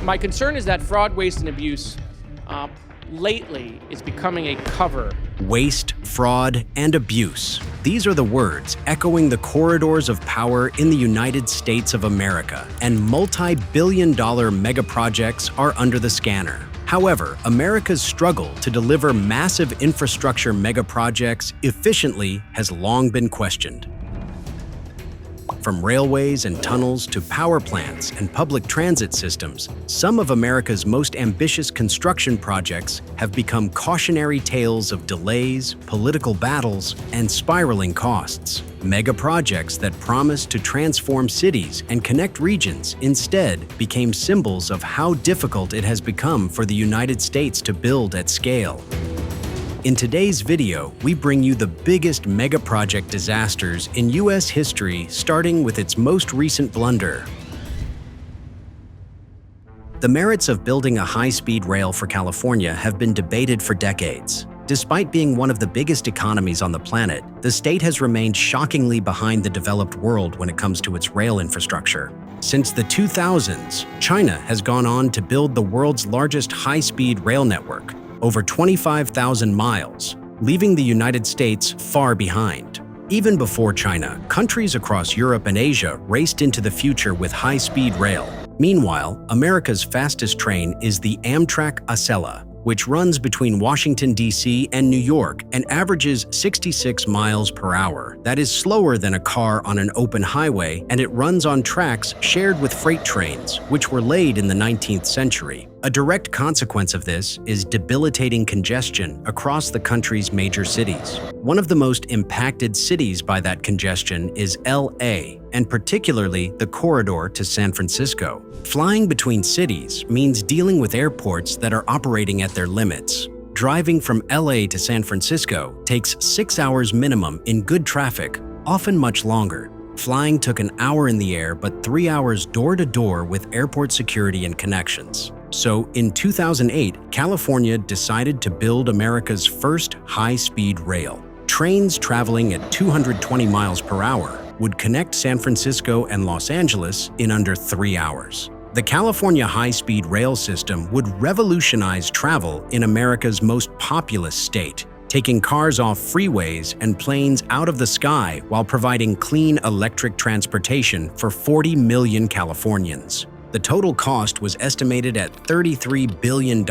My concern is that fraud, waste, and abuse lately is becoming a cover. Waste, fraud, and abuse. These are the words echoing the corridors of power in the United States of America, and multi-billion-dollar megaprojects are under the scanner. However, America's struggle to deliver massive infrastructure megaprojects efficiently has long been questioned. From railways and tunnels to power plants and public transit systems, some of America's most ambitious construction projects have become cautionary tales of delays, political battles, and spiraling costs. Megaprojects that promised to transform cities and connect regions instead became symbols of how difficult it has become for the United States to build at scale. In today's video, we bring you the biggest megaproject disasters in U.S. history, starting with its most recent blunder. The merits of building a high-speed rail for California have been debated for decades. Despite being one of the biggest economies on the planet, the state has remained shockingly behind the developed world when it comes to its rail infrastructure. Since the 2000s, China has gone on to build the world's largest high-speed rail network, over 25,000 miles, leaving the United States far behind. Even before China, countries across Europe and Asia raced into the future with high-speed rail. Meanwhile, America's fastest train is the Amtrak Acela, which runs between Washington, D.C. and New York and averages 66 miles per hour. That is slower than a car on an open highway, and it runs on tracks shared with freight trains, which were laid in the 19th century. A direct consequence of this is debilitating congestion across the country's major cities. One of the most impacted cities by that congestion is LA, and particularly the corridor to San Francisco. Flying between cities means dealing with airports that are operating at their limits. Driving from LA to San Francisco takes 6 hours minimum in good traffic, often much longer. Flying took an hour in the air, but 3 hours door-to-door with airport security and connections. So, in 2008, California decided to build America's first high-speed rail. Trains traveling at 220 miles per hour would connect San Francisco and Los Angeles in under 3 hours. The California high-speed rail system would revolutionize travel in America's most populous state, taking cars off freeways and planes out of the sky while providing clean electric transportation for 40 million Californians. The total cost was estimated at $33 billion,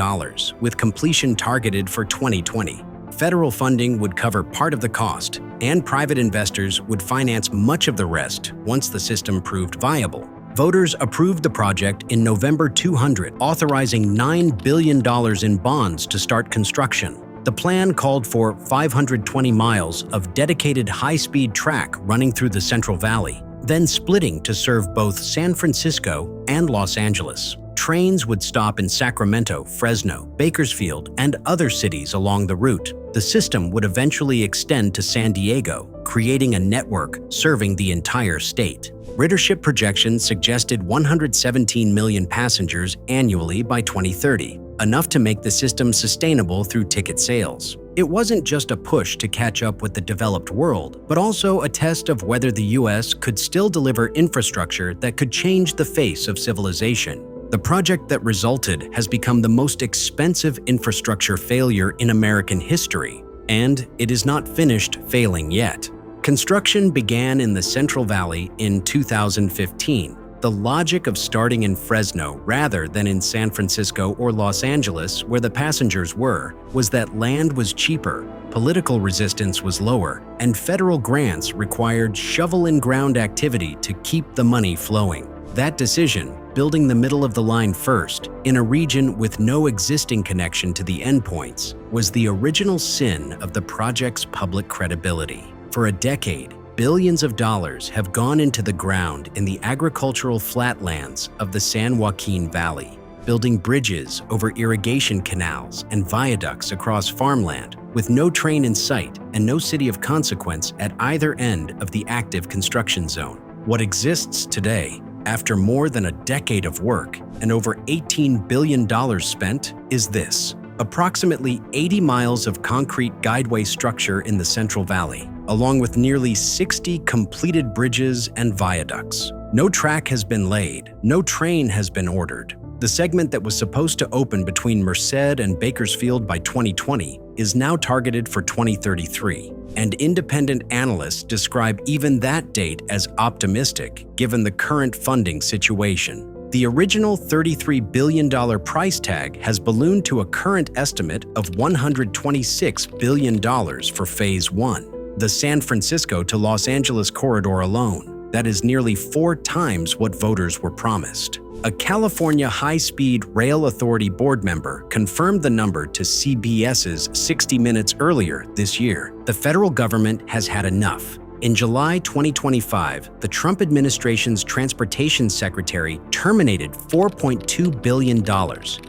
with completion targeted for 2020. Federal funding would cover part of the cost, and private investors would finance much of the rest once the system proved viable. Voters approved the project in November 200, authorizing $9 billion in bonds to start construction. The plan called for 520 miles of dedicated high-speed track running through the Central Valley, then splitting to serve both San Francisco and Los Angeles. Trains would stop in Sacramento, Fresno, Bakersfield, and other cities along the route. The system would eventually extend to San Diego, creating a network serving the entire state. Readership projections suggested 117 million passengers annually by 2030, enough to make the system sustainable through ticket sales. It wasn't just a push to catch up with the developed world, but also a test of whether the U.S. could still deliver infrastructure that could change the face of civilization. The project that resulted has become the most expensive infrastructure failure in American history, and it is not finished failing yet. Construction began in the Central Valley in 2015. The logic of starting in Fresno rather than in San Francisco or Los Angeles, where the passengers were, was that land was cheaper, political resistance was lower, and federal grants required shovel-in-ground activity to keep the money flowing. That decision, building the middle of the line first, in a region with no existing connection to the endpoints, was the original sin of the project's public credibility. For a decade, billions of dollars have gone into the ground in the agricultural flatlands of the San Joaquin Valley, building bridges over irrigation canals and viaducts across farmland, with no train in sight and no city of consequence at either end of the active construction zone. What exists today, after more than a decade of work and over $18 billion spent, is this: approximately 80 miles of concrete guideway structure in the Central Valley, along with nearly 60 completed bridges and viaducts. No track has been laid, no train has been ordered. The segment that was supposed to open between Merced and Bakersfield by 2020 is now targeted for 2033, and independent analysts describe even that date as optimistic given the current funding situation. The original $33 billion price tag has ballooned to a current estimate of $126 billion for Phase 1, the San Francisco to Los Angeles corridor alone. That is nearly 4 times what voters were promised. A California High-Speed Rail Authority board member confirmed the number to CBS's 60 Minutes earlier this year. The federal government has had enough. In July 2025, the Trump administration's transportation secretary terminated $4.2 billion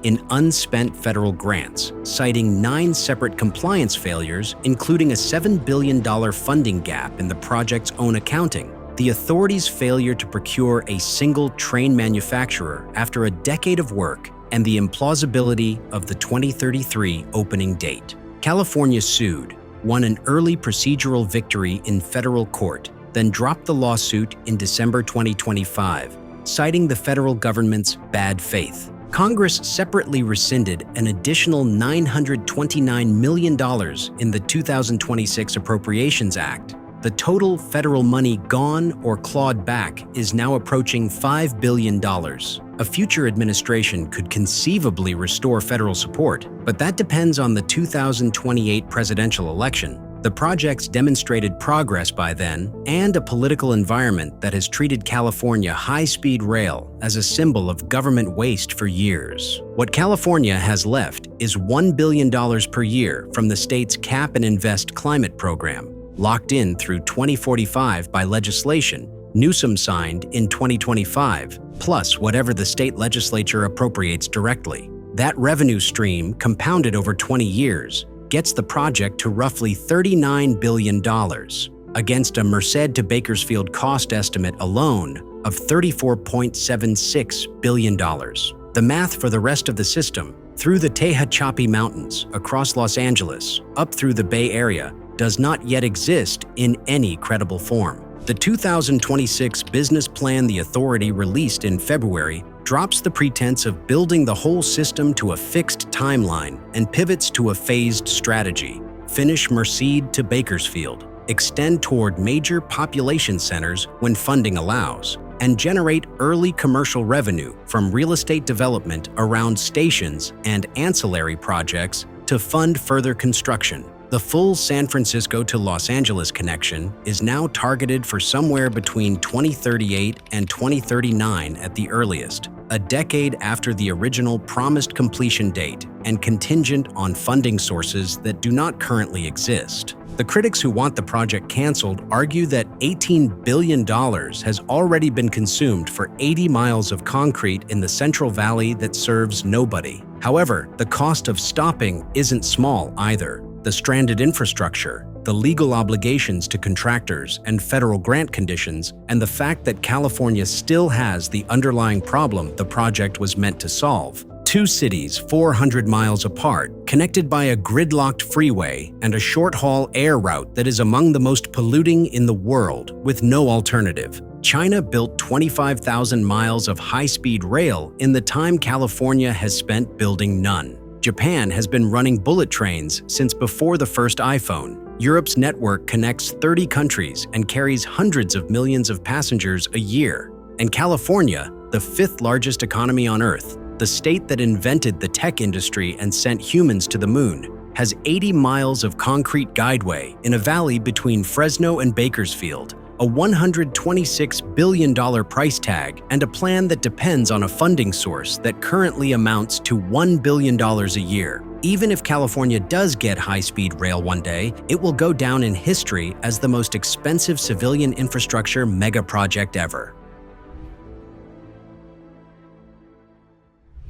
in unspent federal grants, citing 9 separate compliance failures, including a $7 billion funding gap in the project's own accounting. The authority's failure to procure a single train manufacturer after a decade of work, and the implausibility of the 2033 opening date. California sued, won an early procedural victory in federal court, then dropped the lawsuit in December 2025, citing the federal government's bad faith. Congress separately rescinded an additional $929 million in the 2026 Appropriations Act. The total federal money gone or clawed back is now approaching $5 billion. A future administration could conceivably restore federal support, but that depends on the 2028 presidential election. The project's demonstrated progress by then, and a political environment that has treated California high-speed rail as a symbol of government waste for years. What California has left is $1 billion per year from the state's Cap and Invest climate program, locked in through 2045 by legislation Newsom signed in 2025, plus whatever the state legislature appropriates directly. That revenue stream, compounded over 20 years, gets the project to roughly $39 billion, against a Merced to Bakersfield cost estimate alone of $34.76 billion. The math for the rest of the system, through the Tehachapi Mountains, across Los Angeles, up through the Bay Area, does not yet exist in any credible form. The 2026 business plan the authority released in February drops the pretense of building the whole system to a fixed timeline and pivots to a phased strategy. Finish Merced to Bakersfield, extend toward major population centers when funding allows, and generate early commercial revenue from real estate development around stations and ancillary projects to fund further construction. The full San Francisco to Los Angeles connection is now targeted for somewhere between 2038 and 2039 at the earliest, a decade after the original promised completion date and contingent on funding sources that do not currently exist. The critics who want the project canceled argue that $18 billion has already been consumed for 80 miles of concrete in the Central Valley that serves nobody. However, the cost of stopping isn't small either. The stranded infrastructure, the legal obligations to contractors and federal grant conditions, and the fact that California still has the underlying problem the project was meant to solve. 2 cities 400 miles apart, connected by a gridlocked freeway and a short-haul air route that is among the most polluting in the world with no alternative. China built 25,000 miles of high-speed rail in the time California has spent building none. Japan has been running bullet trains since before the first iPhone. Europe's network connects 30 countries and carries hundreds of millions of passengers a year. And California, the 5th largest economy on Earth, the state that invented the tech industry and sent humans to the moon, has 80 miles of concrete guideway in a valley between Fresno and Bakersfield, a $126 billion price tag, and a plan that depends on a funding source that currently amounts to $1 billion a year. Even if California does get high-speed rail one day, it will go down in history as the most expensive civilian infrastructure megaproject ever.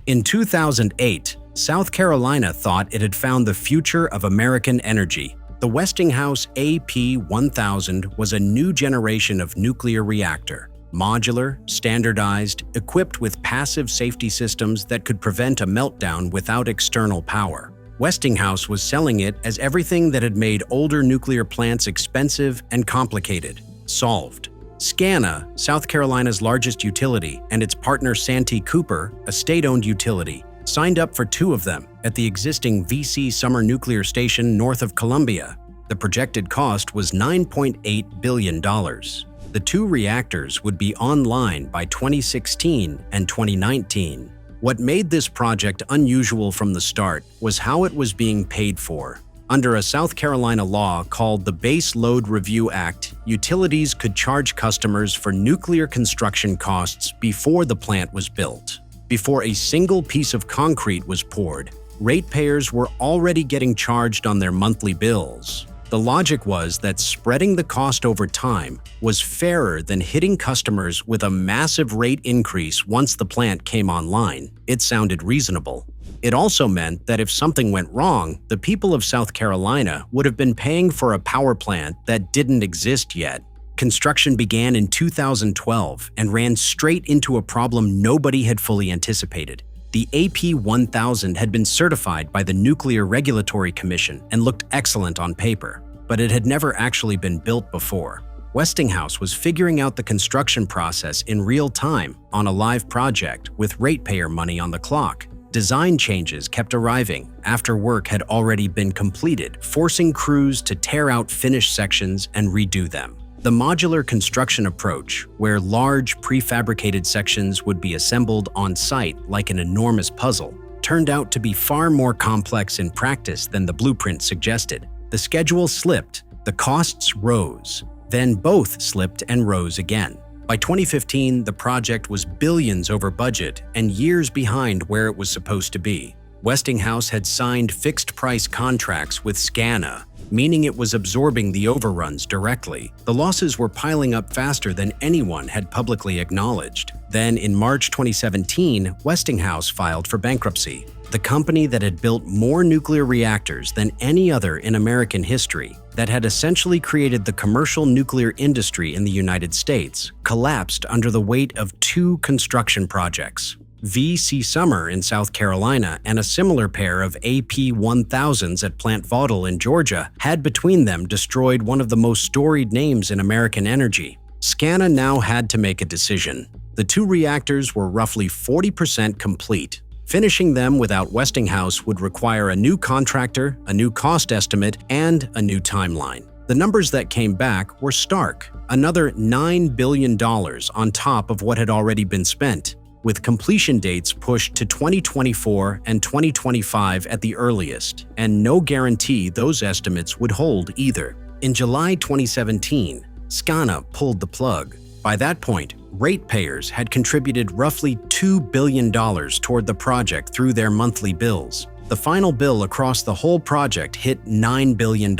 In 2008, South Carolina thought it had found the future of American energy. The Westinghouse AP1000 was a new generation of nuclear reactor, modular, standardized, equipped with passive safety systems that could prevent a meltdown without external power. Westinghouse was selling it as everything that had made older nuclear plants expensive and complicated, solved. SCANA, South Carolina's largest utility, and its partner Santee Cooper, a state-owned utility, signed up for 2 of them at the existing VC Summer Nuclear Station north of Columbia. The projected cost was $9.8 billion. The 2 reactors would be online by 2016 and 2019. What made this project unusual from the start was how it was being paid for. Under a South Carolina law called the Base Load Review Act, utilities could charge customers for nuclear construction costs before the plant was built. Before a single piece of concrete was poured, ratepayers were already getting charged on their monthly bills. The logic was that spreading the cost over time was fairer than hitting customers with a massive rate increase once the plant came online. It sounded reasonable. It also meant that if something went wrong, the people of South Carolina would have been paying for a power plant that didn't exist yet. Construction began in 2012 and ran straight into a problem nobody had fully anticipated. The AP1000 had been certified by the Nuclear Regulatory Commission and looked excellent on paper, but it had never actually been built before. Westinghouse was figuring out the construction process in real time on a live project with ratepayer money on the clock. Design changes kept arriving after work had already been completed, forcing crews to tear out finished sections and redo them. The modular construction approach, where large prefabricated sections would be assembled on site like an enormous puzzle, turned out to be far more complex in practice than the blueprint suggested. The schedule slipped, the costs rose, then both slipped and rose again. By 2015, the project was billions over budget and years behind where it was supposed to be. Westinghouse had signed fixed-price contracts with SCANA, meaning it was absorbing the overruns directly. The losses were piling up faster than anyone had publicly acknowledged. Then, in March 2017, Westinghouse filed for bankruptcy. The company that had built more nuclear reactors than any other in American history, that had essentially created the commercial nuclear industry in the United States, collapsed under the weight of 2 construction projects. VC Summer in South Carolina and a similar pair of AP1000s at Plant Vauxhall in Georgia had between them destroyed one of the most storied names in American energy. SCANA now had to make a decision. The 2 reactors were roughly 40% complete. Finishing them without Westinghouse would require a new contractor, a new cost estimate, and a new timeline. The numbers that came back were stark. Another $9 billion on top of what had already been spent, with completion dates pushed to 2024 and 2025 at the earliest, and no guarantee those estimates would hold either. In July 2017, SCANA pulled the plug. By that point, ratepayers had contributed roughly $2 billion toward the project through their monthly bills. The final bill across the whole project hit $9 billion.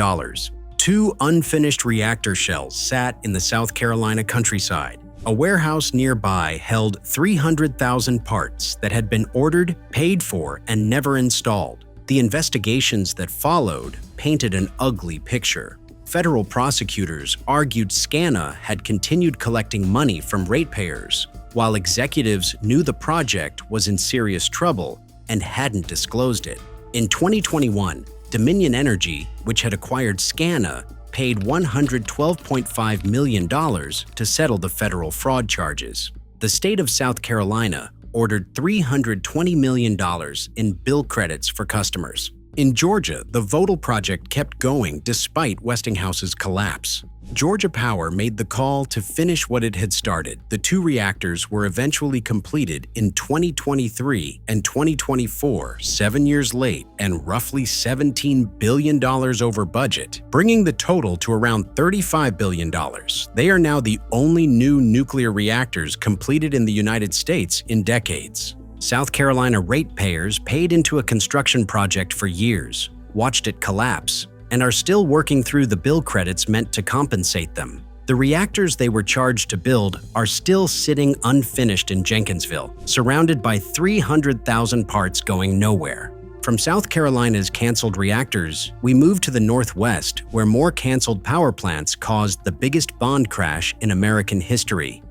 2 unfinished reactor shells sat in the South Carolina countryside. A warehouse nearby held 300,000 parts that had been ordered, paid for, and never installed. The investigations that followed painted an ugly picture. Federal prosecutors argued SCANA had continued collecting money from ratepayers, while executives knew the project was in serious trouble and hadn't disclosed it. In 2021, Dominion Energy, which had acquired SCANA, paid $112.5 million to settle the federal fraud charges. The state of South Carolina ordered $320 million in bill credits for customers. In Georgia, the Vauxhall project kept going despite Westinghouse's collapse. Georgia Power made the call to finish what it had started. The 2 reactors were eventually completed in 2023 and 2024, 7 years late and roughly $17 billion over budget, bringing the total to around $35 billion. They are now the only new nuclear reactors completed in the United States in decades. South Carolina ratepayers paid into a construction project for years, watched it collapse, and are still working through the bill credits meant to compensate them. The reactors they were charged to build are still sitting unfinished in Jenkinsville, surrounded by 300,000 parts going nowhere. From South Carolina's canceled reactors, we move to the Northwest, where more canceled power plants caused the biggest bond crash in American history.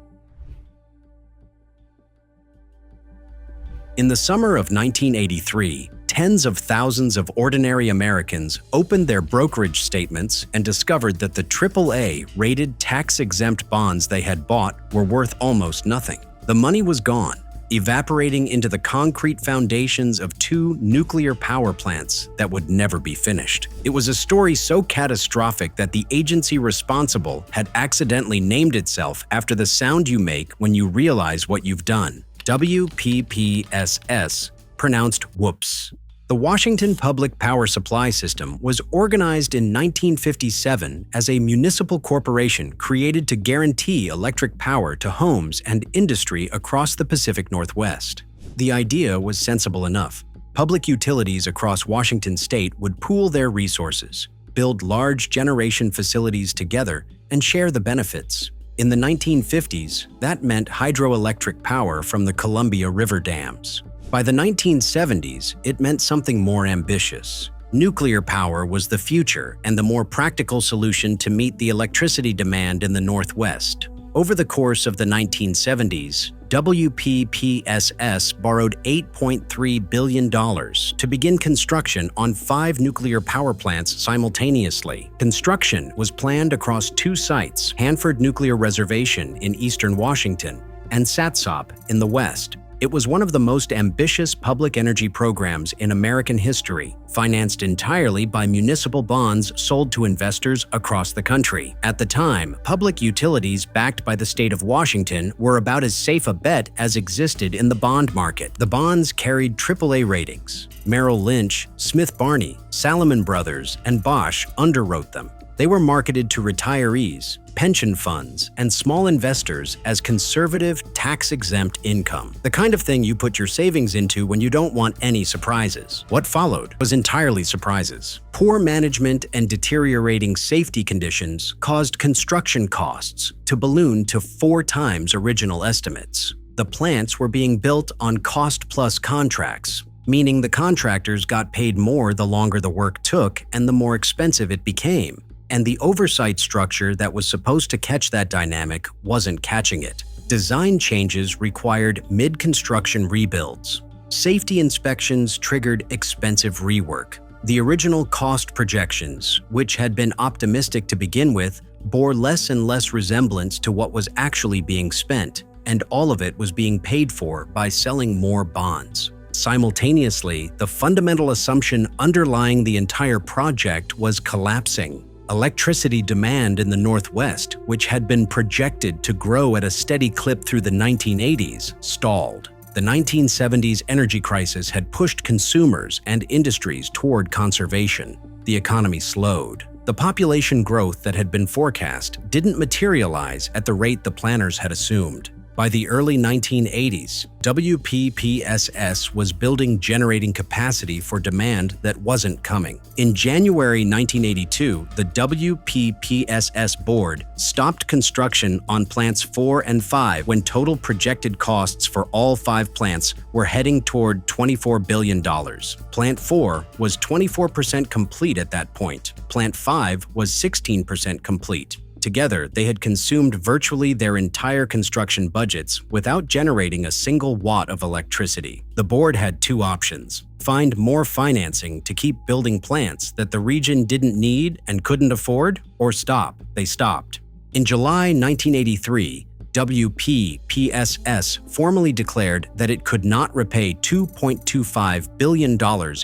In the summer of 1983, tens of thousands of ordinary Americans opened their brokerage statements and discovered that the AAA-rated tax-exempt bonds they had bought were worth almost nothing. The money was gone, evaporating into the concrete foundations of 2 nuclear power plants that would never be finished. It was a story so catastrophic that the agency responsible had accidentally named itself after the sound you make when you realize what you've done. WPPSS, pronounced whoops. The Washington Public Power Supply System was organized in 1957 as a municipal corporation created to guarantee electric power to homes and industry across the Pacific Northwest. The idea was sensible enough. Public utilities across Washington state would pool their resources, build large generation facilities together, and share the benefits. In the 1950s, that meant hydroelectric power from the Columbia River dams. By the 1970s, it meant something more ambitious. Nuclear power was the future and the more practical solution to meet the electricity demand in the Northwest. Over the course of the 1970s, WPPSS borrowed $8.3 billion to begin construction on 5 nuclear power plants simultaneously. Construction was planned across 2 sites, Hanford Nuclear Reservation in eastern Washington and Satsop in the west. It was one of the most ambitious public energy programs in American history, financed entirely by municipal bonds sold to investors across the country. At the time, public utilities backed by the state of Washington were about as safe a bet as existed in the bond market. The bonds carried AAA ratings. Merrill Lynch, Smith Barney, Salomon Brothers, and Bosch underwrote them. They were marketed to retirees, pension funds, and small investors as conservative, tax-exempt income, the kind of thing you put your savings into when you don't want any surprises. What followed was entirely surprises. Poor management and deteriorating safety conditions caused construction costs to balloon to 4 times original estimates. The plants were being built on cost-plus contracts, meaning the contractors got paid more the longer the work took and the more expensive it became. And the oversight structure that was supposed to catch that dynamic wasn't catching it. Design changes required mid-construction rebuilds. Safety inspections triggered expensive rework. The original cost projections, which had been optimistic to begin with, bore less and less resemblance to what was actually being spent, and all of it was being paid for by selling more bonds. Simultaneously, the fundamental assumption underlying the entire project was collapsing. Electricity demand in the Northwest, which had been projected to grow at a steady clip through the 1980s, stalled. The 1970s energy crisis had pushed consumers and industries toward conservation. The economy slowed. The population growth that had been forecast didn't materialize at the rate the planners had assumed. By the early 1980s, WPPSS was building generating capacity for demand that wasn't coming. In January 1982, the WPPSS board stopped construction on plants 4 and 5 when total projected costs for all 5 plants were heading toward $24 billion. Plant 4 was 24% complete at that point. Plant 5 was 16% complete. Together, they had consumed virtually their entire construction budgets without generating a single watt of electricity. The board had 2 options: find more financing to keep building plants that the region didn't need and couldn't afford, or stop. They stopped. In July 1983, WPPSS formally declared that it could not repay $2.25 billion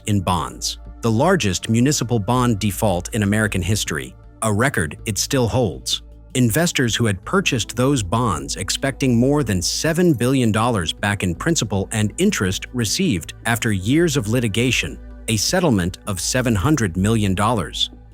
in bonds, the largest municipal bond default in American history. A record it still holds. Investors who had purchased those bonds expecting more than $7 billion back in principal and interest received, after years of litigation, a settlement of $700 million,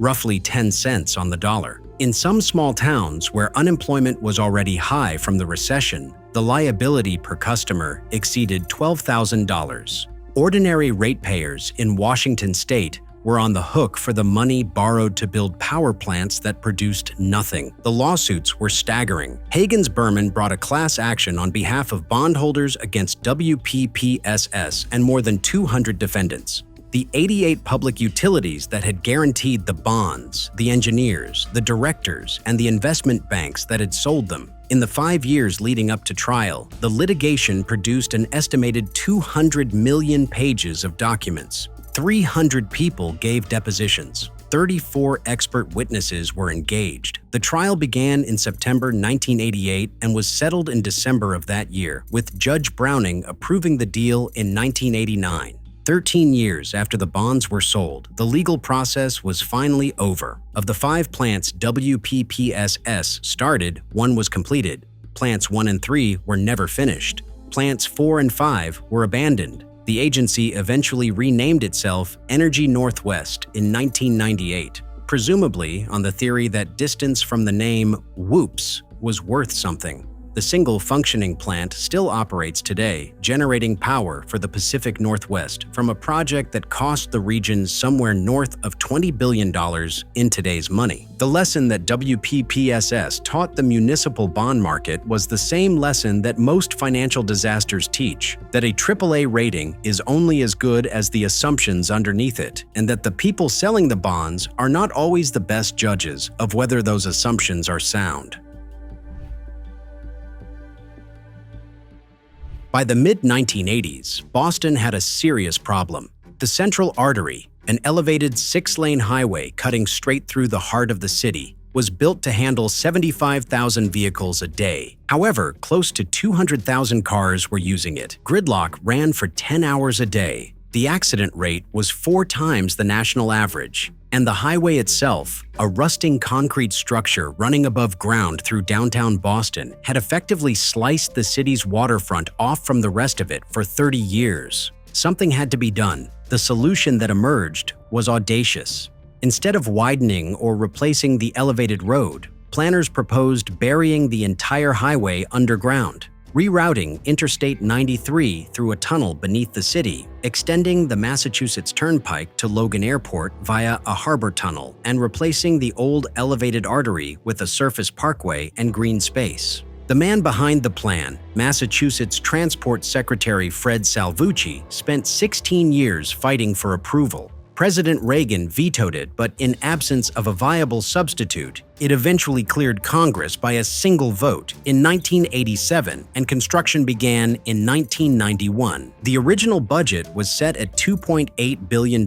roughly 10 cents on the dollar. In some small towns where unemployment was already high from the recession, the liability per customer exceeded $12,000. Ordinary ratepayers in Washington state were on the hook for the money borrowed to build power plants that produced nothing. The lawsuits were staggering. Hagens-Berman brought a class action on behalf of bondholders against WPPSS and more than 200 defendants. The 88 public utilities that had guaranteed the bonds, the engineers, the directors, and the investment banks that had sold them. In the 5 years leading up to trial, the litigation produced an estimated 200 million pages of documents. 300 people gave depositions. 34 expert witnesses were engaged. The trial began in September 1988 and was settled in December of that year, with Judge Browning approving the deal in 1989. 13 years after the bonds were sold, the legal process was finally over. Of the 5 plants WPPSS started, 1 was completed. Plants 1 and 3 were never finished. Plants 4 and 5 were abandoned. The agency eventually renamed itself Energy Northwest in 1998, presumably on the theory that distance from the name Whoops was worth something. The single functioning plant still operates today, generating power for the Pacific Northwest from a project that cost the region somewhere north of $20 billion in today's money. The lesson that WPPSS taught the municipal bond market was the same lesson that most financial disasters teach, that a AAA rating is only as good as the assumptions underneath it, and that the people selling the bonds are not always the best judges of whether those assumptions are sound. By the mid-1980s, Boston had a serious problem. The Central Artery, an elevated 6-lane highway cutting straight through the heart of the city, was built to handle 75,000 vehicles a day. However, close to 200,000 cars were using it. Gridlock ran for 10 hours a day. The accident rate was 4 times the national average. And the highway itself, a rusting concrete structure running above ground through downtown Boston, had effectively sliced the city's waterfront off from the rest of it for 30 years. Something had to be done. The solution that emerged was audacious. Instead of widening or replacing the elevated road, planners proposed burying the entire highway underground, rerouting Interstate 93 through a tunnel beneath the city, extending the Massachusetts Turnpike to Logan Airport via a harbor tunnel, and replacing the old elevated artery with a surface parkway and green space. The man behind the plan, Massachusetts Transport Secretary Fred Salvucci, spent 16 years fighting for approval. President Reagan vetoed it, but in absence of a viable substitute, it eventually cleared Congress by a single vote in 1987, and construction began in 1991. The original budget was set at $2.8 billion,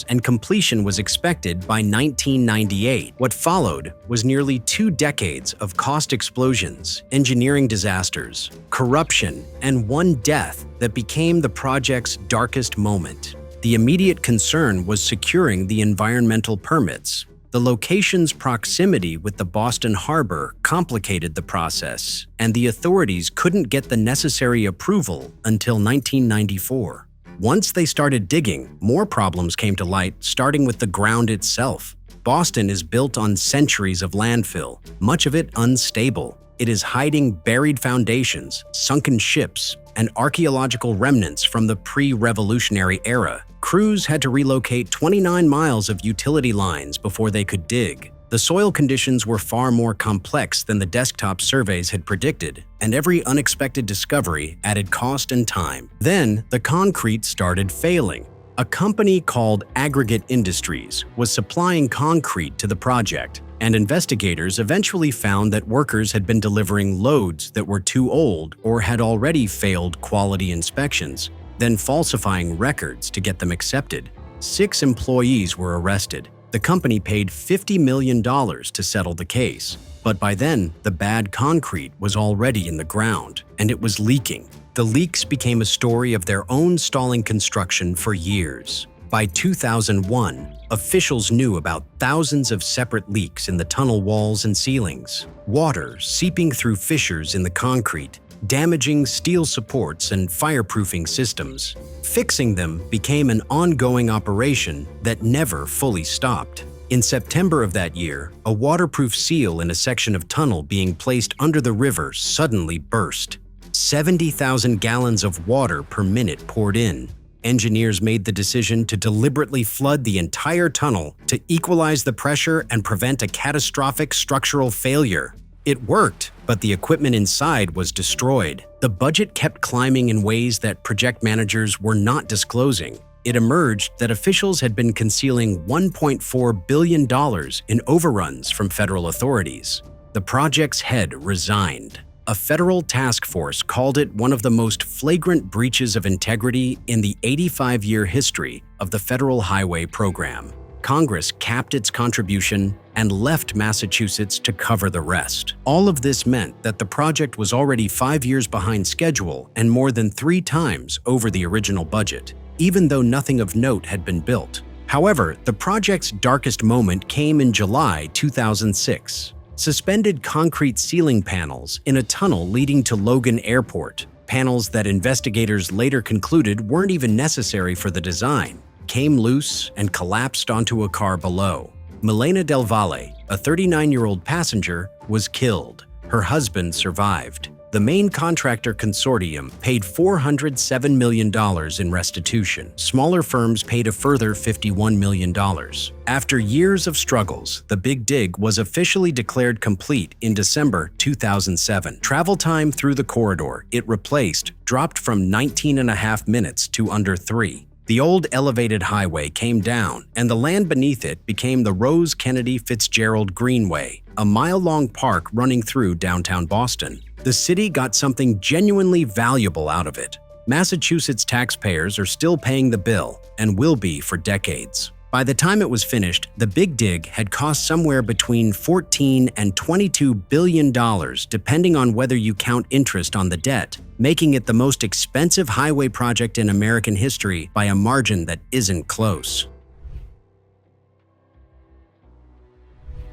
and completion was expected by 1998. What followed was nearly 2 decades of cost explosions, engineering disasters, corruption, and 1 death that became the project's darkest moment. The immediate concern was securing the environmental permits. The location's proximity with the Boston Harbor complicated the process, and the authorities couldn't get the necessary approval until 1994. Once they started digging, more problems came to light, starting with the ground itself. Boston is built on centuries of landfill, much of it unstable. It is hiding buried foundations, sunken ships, and archaeological remnants from the pre-revolutionary era. Crews had to relocate 29 miles of utility lines before they could dig. The soil conditions were far more complex than the desktop surveys had predicted, and every unexpected discovery added cost and time. Then, the concrete started failing. A company called Aggregate Industries was supplying concrete to the project, and investigators eventually found that workers had been delivering loads that were too old or had already failed quality inspections, then falsifying records to get them accepted. 6 employees were arrested. The company paid $50 million to settle the case, but by then, the bad concrete was already in the ground, and it was leaking. The leaks became a story of their own stalling construction for years. By 2001, officials knew about thousands of separate leaks in the tunnel walls and ceilings, water seeping through fissures in the concrete, damaging steel supports and fireproofing systems. Fixing them became an ongoing operation that never fully stopped. In September of that year, a waterproof seal in a section of tunnel being placed under the river suddenly burst. 70,000 gallons of water per minute poured in. Engineers made the decision to deliberately flood the entire tunnel to equalize the pressure and prevent a catastrophic structural failure. It worked, but the equipment inside was destroyed. The budget kept climbing in ways that project managers were not disclosing. It emerged that officials had been concealing $1.4 billion in overruns from federal authorities. The project's head resigned. A federal task force called it one of the most flagrant breaches of integrity in the 85-year history of the Federal Highway Program. Congress capped its contribution and left Massachusetts to cover the rest. All of this meant that the project was already 5 years behind schedule and more than 3 times over the original budget, even though nothing of note had been built. However, the project's darkest moment came in July 2006. Suspended concrete ceiling panels in a tunnel leading to Logan Airport, panels that investigators later concluded weren't even necessary for the design, came loose and collapsed onto a car below. Milena Del Valle, a 39-year-old passenger, was killed. Her husband survived. The main contractor consortium paid $407 million in restitution. Smaller firms paid a further $51 million. After years of struggles, the Big Dig was officially declared complete in December 2007. Travel time through the corridor it replaced dropped from 19.5 minutes to under 3. The old elevated highway came down, and the land beneath it became the Rose Kennedy Fitzgerald Greenway, a mile-long park running through downtown Boston. The city got something genuinely valuable out of it. Massachusetts taxpayers are still paying the bill and will be for decades. By the time it was finished, the Big Dig had cost somewhere between $14 and $22 billion, depending on whether you count interest on the debt, making it the most expensive highway project in American history by a margin that isn't close.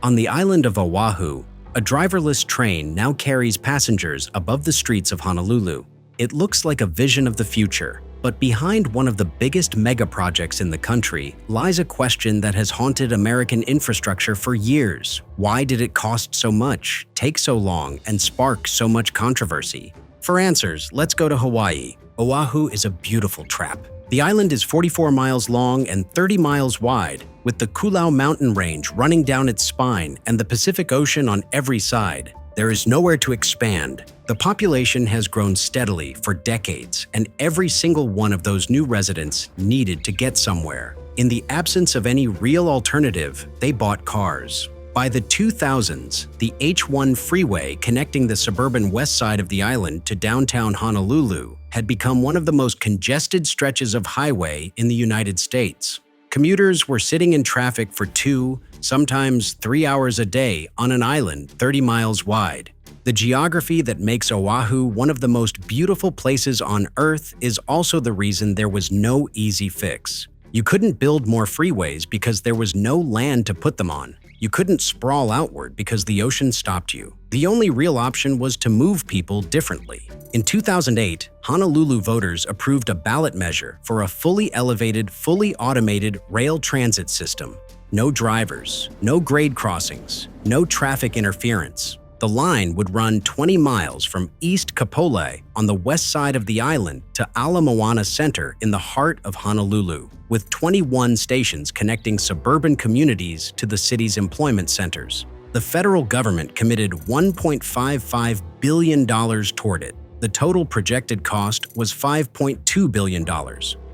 On the island of Oahu, a driverless train now carries passengers above the streets of Honolulu. It looks like a vision of the future, but behind one of the biggest megaprojects in the country lies a question that has haunted American infrastructure for years. Why did it cost so much, take so long, and spark so much controversy? For answers, let's go to Hawaii. Oahu is a beautiful trap. The island is 44 miles long and 30 miles wide, with the Koolau mountain range running down its spine and the Pacific Ocean on every side. There is nowhere to expand. The population has grown steadily for decades, and every single one of those new residents needed to get somewhere. In the absence of any real alternative, they bought cars. By the 2000s, the H1 freeway connecting the suburban west side of the island to downtown Honolulu had become one of the most congested stretches of highway in the United States. Commuters were sitting in traffic for 2, sometimes 3 hours a day on an island 30 miles wide. The geography that makes Oahu one of the most beautiful places on Earth is also the reason there was no easy fix. You couldn't build more freeways because there was no land to put them on. You couldn't sprawl outward because the ocean stopped you. The only real option was to move people differently. In 2008, Honolulu voters approved a ballot measure for a fully elevated, fully automated rail transit system. No drivers, no grade crossings, no traffic interference. The line would run 20 miles from East Kapolei on the west side of the island to Ala Moana Center in the heart of Honolulu, with 21 stations connecting suburban communities to the city's employment centers. The federal government committed $1.55 billion toward it. The total projected cost was $5.2 billion.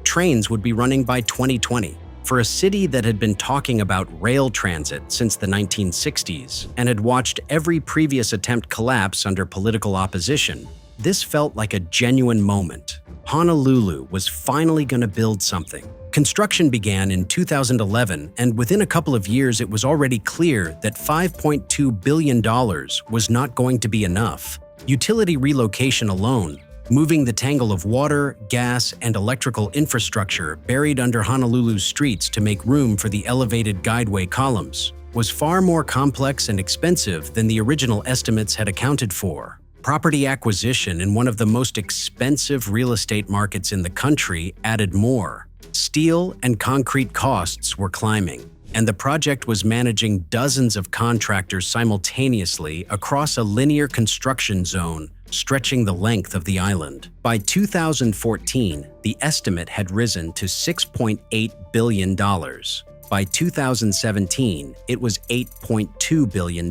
Trains would be running by 2020. For a city that had been talking about rail transit since the 1960s and had watched every previous attempt collapse under political opposition, this felt like a genuine moment. Honolulu was finally going to build something. Construction began in 2011, and within a couple of years it was already clear that $5.2 billion was not going to be enough. Utility relocation alone, moving the tangle of water, gas, and electrical infrastructure buried under Honolulu's streets to make room for the elevated guideway columns, was far more complex and expensive than the original estimates had accounted for. Property acquisition in one of the most expensive real estate markets in the country added more. Steel and concrete costs were climbing, and the project was managing dozens of contractors simultaneously across a linear construction zone stretching the length of the island. By 2014, the estimate had risen to $6.8 billion. By 2017, it was $8.2 billion.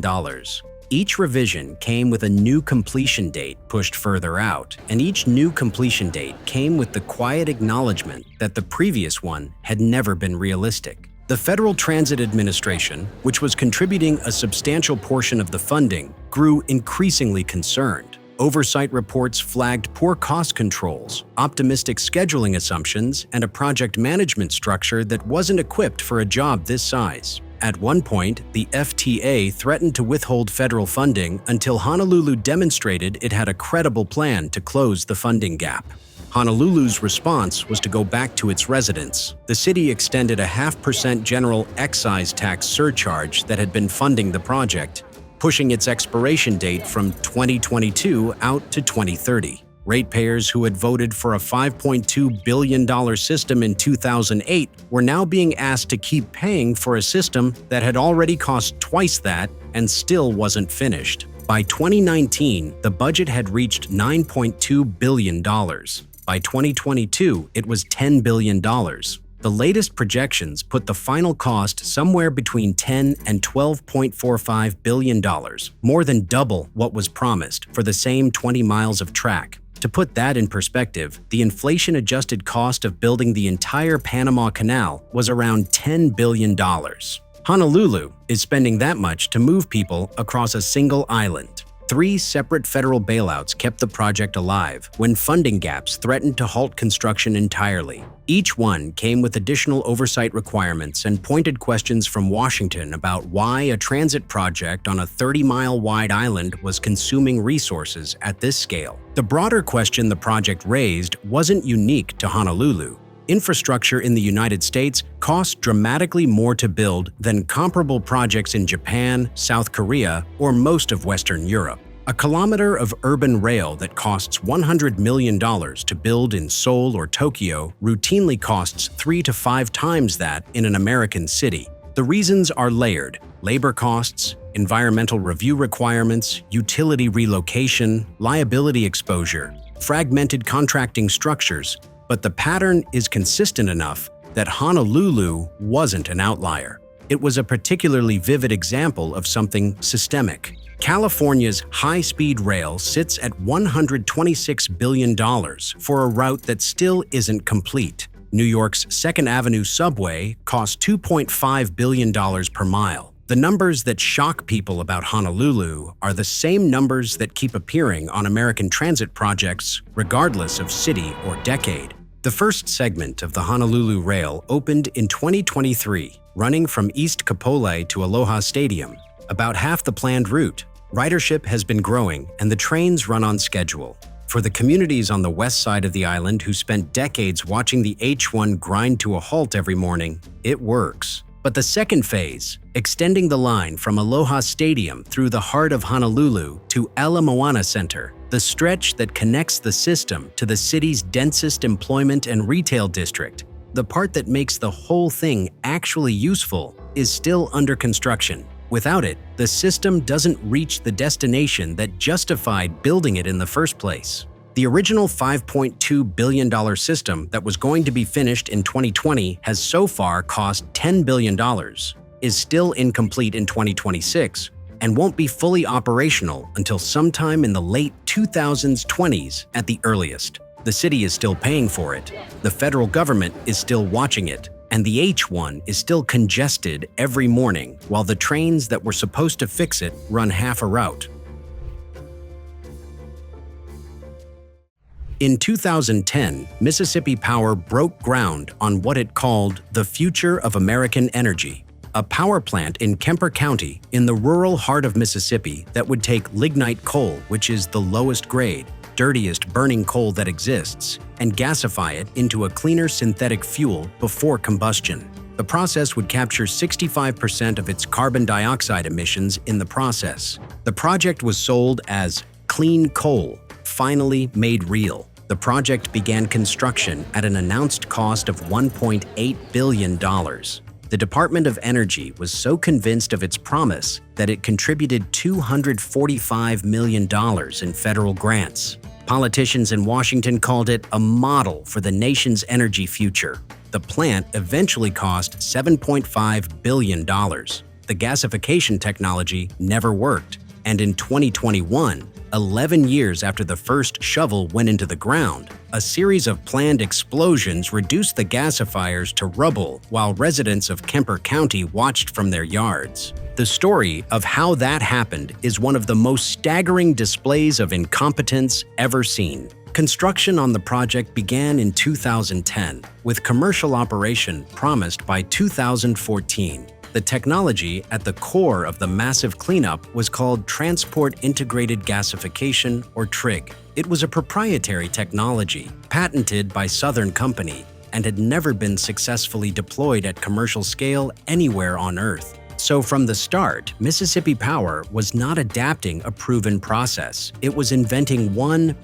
Each revision came with a new completion date pushed further out, and each new completion date came with the quiet acknowledgement that the previous one had never been realistic. The Federal Transit Administration, which was contributing a substantial portion of the funding, grew increasingly concerned. Oversight reports flagged poor cost controls, optimistic scheduling assumptions, and a project management structure that wasn't equipped for a job this size. At one point, the FTA threatened to withhold federal funding until Honolulu demonstrated it had a credible plan to close the funding gap. Honolulu's response was to go back to its residents. The city extended a 0.5% general excise tax surcharge that had been funding the project, pushing its expiration date from 2022 out to 2030. Ratepayers who had voted for a $5.2 billion system in 2008 were now being asked to keep paying for a system that had already cost twice that and still wasn't finished. By 2019, the budget had reached $9.2 billion. By 2022, it was $10 billion. The latest projections put the final cost somewhere between $10 and $12.45 billion, more than double what was promised for the same 20 miles of track. To put that in perspective, the inflation-adjusted cost of building the entire Panama Canal was around $10 billion. Honolulu is spending that much to move people across a single island. 3 separate federal bailouts kept the project alive when funding gaps threatened to halt construction entirely. Each one came with additional oversight requirements and pointed questions from Washington about why a transit project on a 30-mile-wide island was consuming resources at this scale. The broader question the project raised wasn't unique to Honolulu. Infrastructure in the United States costs dramatically more to build than comparable projects in Japan, South Korea, or most of Western Europe. A kilometer of urban rail that costs $100 million to build in Seoul or Tokyo routinely costs 3 to 5 times that in an American city. The reasons are layered: labor costs, environmental review requirements, utility relocation, liability exposure, fragmented contracting structures. But the pattern is consistent enough that Honolulu wasn't an outlier. It was a particularly vivid example of something systemic. California's high-speed rail sits at $126 billion for a route that still isn't complete. New York's 2nd Avenue Subway costs $2.5 billion per mile. The numbers that shock people about Honolulu are the same numbers that keep appearing on American transit projects, regardless of city or decade. The first segment of the Honolulu Rail opened in 2023, running from East Kapolei to Aloha Stadium, about half the planned route. Ridership has been growing, and the trains run on schedule. For the communities on the west side of the island who spent decades watching the H1 grind to a halt every morning, it works. But the second phase, extending the line from Aloha Stadium through the heart of Honolulu to Ala Moana Center, the stretch that connects the system to the city's densest employment and retail district, the part that makes the whole thing actually useful, is still under construction. Without it, the system doesn't reach the destination that justified building it in the first place. The original $5.2 billion system that was going to be finished in 2020 has so far cost $10 billion, is still incomplete in 2026, and won't be fully operational until sometime in the late 2020s at the earliest. The city is still paying for it, the federal government is still watching it, and the H1 is still congested every morning while the trains that were supposed to fix it run half a route. In 2010, Mississippi Power broke ground on what it called the future of American energy, a power plant in Kemper County in the rural heart of Mississippi that would take lignite coal, which is the lowest grade, dirtiest burning coal that exists, and gasify it into a cleaner synthetic fuel before combustion. The process would capture 65% of its carbon dioxide emissions in the process. The project was sold as clean coal, finally made real. The project began construction at an announced cost of $1.8 billion. The Department of Energy was so convinced of its promise that it contributed $245 million in federal grants. Politicians in Washington called it a model for the nation's energy future. The plant eventually cost $7.5 billion. The gasification technology never worked, and in 2021, 11 years after the first shovel went into the ground, A series of planned explosions reduced the gasifiers to rubble while residents of Kemper County watched from their yards. The story of how that happened is one of the most staggering displays of incompetence ever seen. Construction on the project began in 2010, with commercial operation promised by 2014. The technology at the core of the massive cleanup was called Transport Integrated Gasification, or TRIG. It was a proprietary technology, patented by Southern Company, and had never been successfully deployed at commercial scale anywhere on Earth. So from the start, Mississippi Power was not adapting a proven process. It was inventing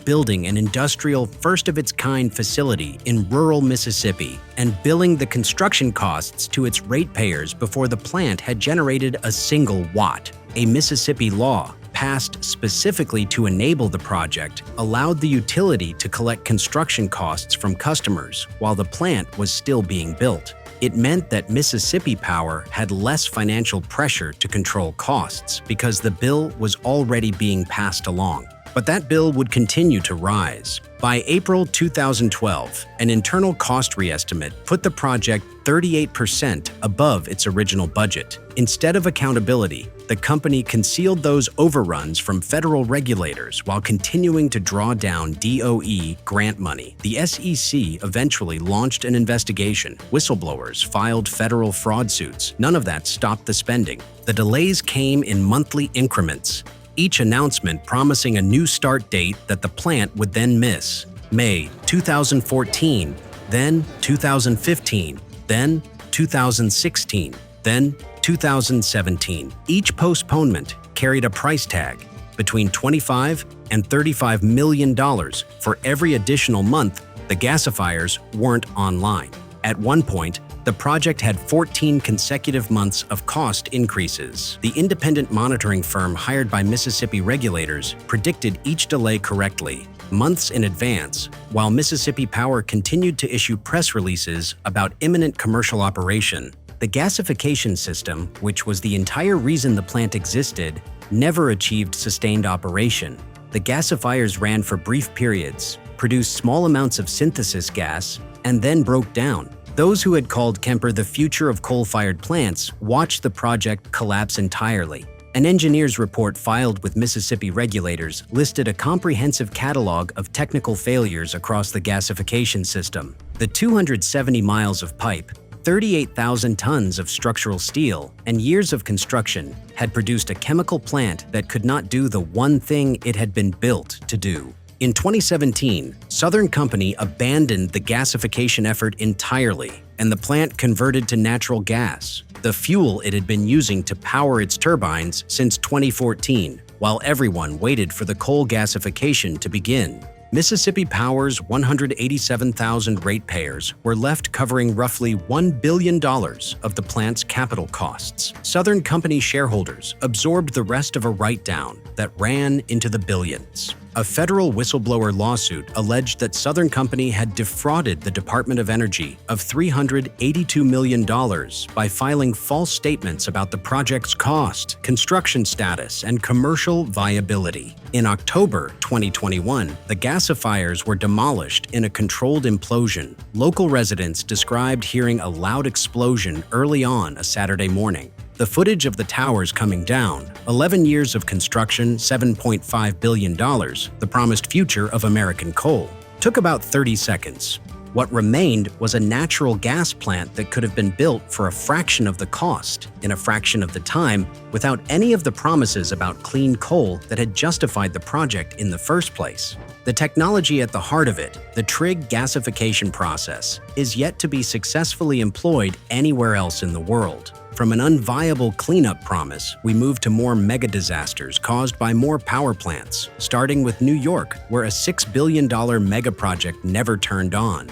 building an industrial first-of-its-kind facility in rural Mississippi and billing the construction costs to its ratepayers before the plant had generated a single watt. A Mississippi law, passed specifically to enable the project, allowed the utility to collect construction costs from customers while the plant was still being built. It meant that Mississippi Power had less financial pressure to control costs because the bill was already being passed along. But that bill would continue to rise. By April 2012, an internal cost re-estimate put the project 38% above its original budget. Instead of accountability, the company concealed those overruns from federal regulators while continuing to draw down DOE grant money. The SEC eventually launched an investigation. Whistleblowers filed federal fraud suits. None of that stopped the spending. The delays came in monthly increments, each announcement promising a new start date that the plant would then miss. May 2014, then 2015, then 2016, then 2017. Each postponement carried a price tag, between $25 and $35 million for every additional month the gasifiers weren't online. At one point, the project had 14 consecutive months of cost increases. The independent monitoring firm hired by Mississippi regulators predicted each delay correctly, months in advance, while Mississippi Power continued to issue press releases about imminent commercial operation. The gasification system, which was the entire reason the plant existed, never achieved sustained operation. The gasifiers ran for brief periods, produced small amounts of synthesis gas, and then broke down. Those who had called Kemper the future of coal-fired plants watched the project collapse entirely. An engineer's report filed with Mississippi regulators listed a comprehensive catalog of technical failures across the gasification system. The 270 miles of pipe, 38,000 tons of structural steel, and years of construction had produced a chemical plant that could not do the one thing it had been built to do. In 2017, Southern Company abandoned the gasification effort entirely, and the plant converted to natural gas, the fuel it had been using to power its turbines since 2014, while everyone waited for the coal gasification to begin. Mississippi Power's 187,000 ratepayers were left covering roughly $1 billion of the plant's capital costs. Southern Company shareholders absorbed the rest of a write-down that ran into the billions. A federal whistleblower lawsuit alleged that Southern Company had defrauded the Department of Energy of $382 million by filing false statements about the project's cost, construction status, and commercial viability. In October 2021, the gasifiers were demolished in a controlled implosion. Local residents described hearing a loud explosion early on a Saturday morning. The footage of the towers coming down, 11 years of construction, $7.5 billion, the promised future of American coal, took about 30 seconds. What remained was a natural gas plant that could have been built for a fraction of the cost, in a fraction of the time, without any of the promises about clean coal that had justified the project in the first place. The technology at the heart of it, the TRIG gasification process, is yet to be successfully employed anywhere else in the world. From an unviable cleanup promise, we move to more mega disasters caused by more power plants, starting with New York, where a $6 billion megaproject never turned on.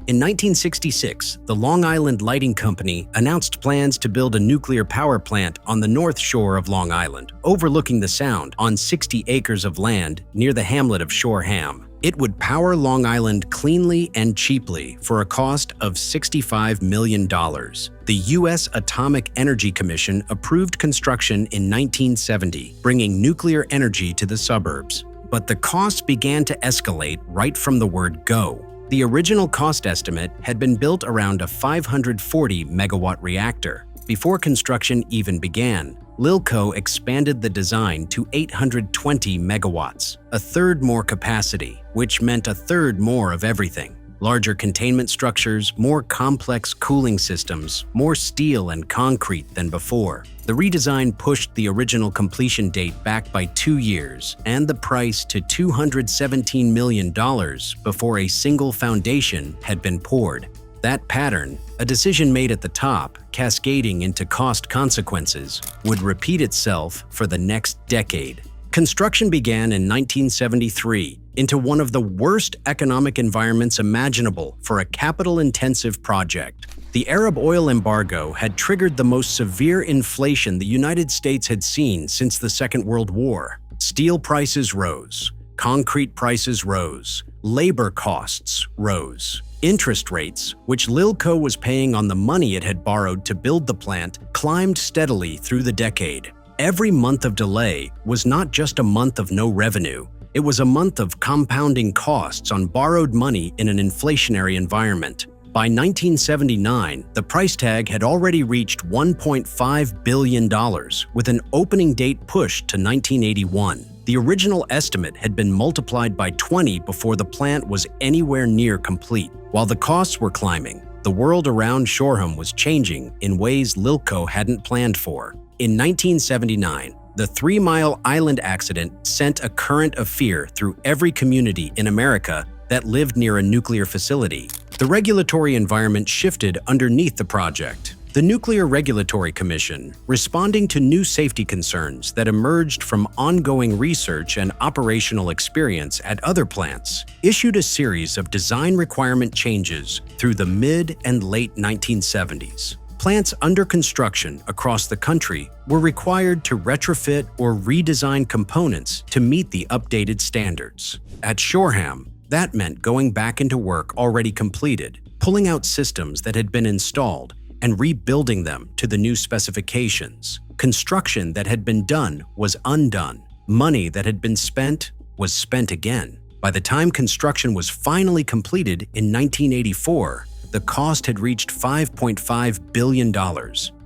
In 1966, the Long Island Lighting Company announced plans to build a nuclear power plant on the north shore of Long Island, overlooking the Sound on 60 acres of land near the hamlet of Shoreham. It would power Long Island cleanly and cheaply for a cost of $65 million. The U.S. Atomic Energy Commission approved construction in 1970, bringing nuclear energy to the suburbs. But the costs began to escalate right from the word go. The original cost estimate had been built around a 540 megawatt reactor. Before construction even began, Lilco expanded the design to 820 megawatts, a third more capacity, which meant a third more of everything. Larger containment structures, more complex cooling systems, more steel and concrete than before. The redesign pushed the original completion date back by 2 years and the price to $217 million before a single foundation had been poured. That pattern, a decision made at the top, cascading into cost consequences, would repeat itself for the next decade. Construction began in 1973 into one of the worst economic environments imaginable for a capital-intensive project. The Arab oil embargo had triggered the most severe inflation the United States had seen since the Second World War. Steel prices rose, concrete prices rose, labor costs rose. Interest rates, which Lilco was paying on the money it had borrowed to build the plant, climbed steadily through the decade. Every month of delay was not just a month of no revenue, it was a month of compounding costs on borrowed money in an inflationary environment. By 1979, the price tag had already reached $1.5 billion, with an opening date pushed to 1981. The original estimate had been multiplied by 20 before the plant was anywhere near complete. While the costs were climbing, the world around Shoreham was changing in ways Lilco hadn't planned for. In 1979, the 3 Mile Island accident sent a current of fear through every community in America that lived near a nuclear facility. The regulatory environment shifted underneath the project. The Nuclear Regulatory Commission, responding to new safety concerns that emerged from ongoing research and operational experience at other plants, issued a series of design requirement changes through the mid and late 1970s. Plants under construction across the country were required to retrofit or redesign components to meet the updated standards. At Shoreham, that meant going back into work already completed, pulling out systems that had been installed, and rebuilding them to the new specifications. Construction that had been done was undone. Money that had been spent was spent again. By the time construction was finally completed in 1984, the cost had reached $5.5 billion,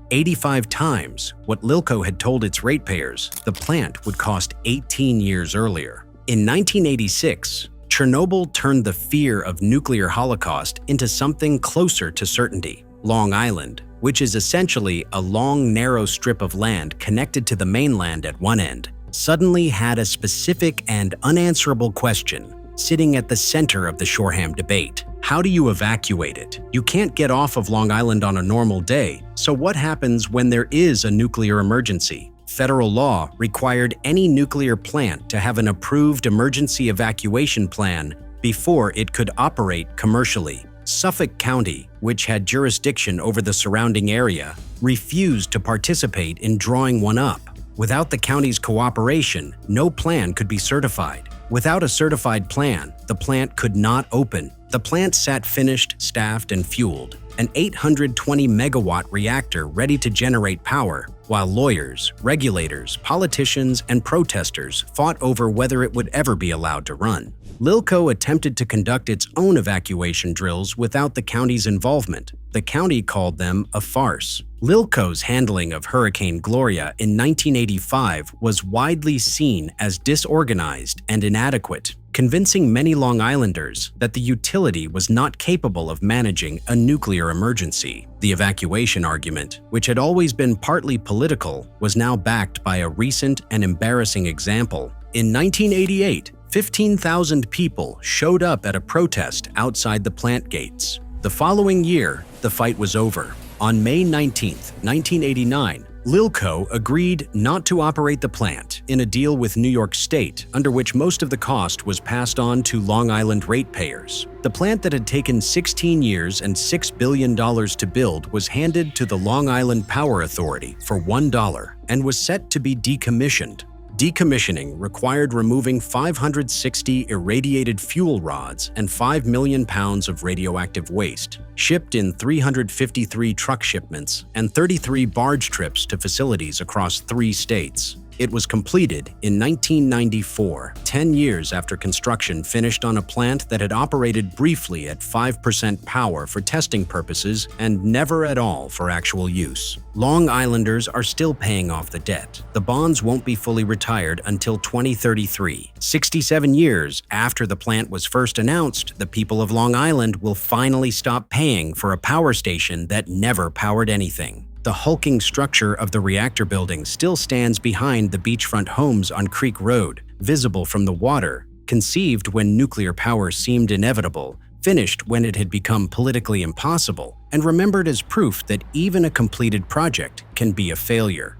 85 times what Lilco had told its ratepayers the plant would cost 18 years earlier. In 1986, Chernobyl turned the fear of nuclear holocaust into something closer to certainty. Long Island, which is essentially a long, narrow strip of land connected to the mainland at one end, suddenly had a specific and unanswerable question sitting at the center of the Shoreham debate. How do you evacuate it? You can't get off of Long Island on a normal day, so what happens when there is a nuclear emergency? Federal law required any nuclear plant to have an approved emergency evacuation plan before it could operate commercially. Suffolk County, which had jurisdiction over the surrounding area, refused to participate in drawing one up. Without the county's cooperation, no plan could be certified. Without a certified plan, the plant could not open. The plant sat finished, staffed, and fueled, an 820 megawatt reactor ready to generate power, while lawyers, regulators, politicians, and protesters fought over whether it would ever be allowed to run. Lilco attempted to conduct its own evacuation drills without the county's involvement. The county called them a farce. Lilco's handling of Hurricane Gloria in 1985 was widely seen as disorganized and inadequate, convincing many Long Islanders that the utility was not capable of managing a nuclear emergency. The evacuation argument, which had always been partly political, was now backed by a recent and embarrassing example. In 1988, 15,000 people showed up at a protest outside the plant gates. The following year, the fight was over. On May 19, 1989, Lilco agreed not to operate the plant in a deal with New York State, under which most of the cost was passed on to Long Island ratepayers. The plant that had taken 16 years and $6 billion to build was handed to the Long Island Power Authority for $1 and was set to be decommissioned. Decommissioning required removing 560 irradiated fuel rods and 5 million pounds of radioactive waste, shipped in 353 truck shipments and 33 barge trips to facilities across 3 states. It was completed in 1994, 10 years after construction finished on a plant that had operated briefly at 5% power for testing purposes and never at all for actual use. Long Islanders are still paying off the debt. The bonds won't be fully retired until 2033. 67 years after the plant was first announced, the people of Long Island will finally stop paying for a power station that never powered anything. The hulking structure of the reactor building still stands behind the beachfront homes on Creek Road, visible from the water, conceived when nuclear power seemed inevitable, finished when it had become politically impossible, and remembered as proof that even a completed project can be a failure.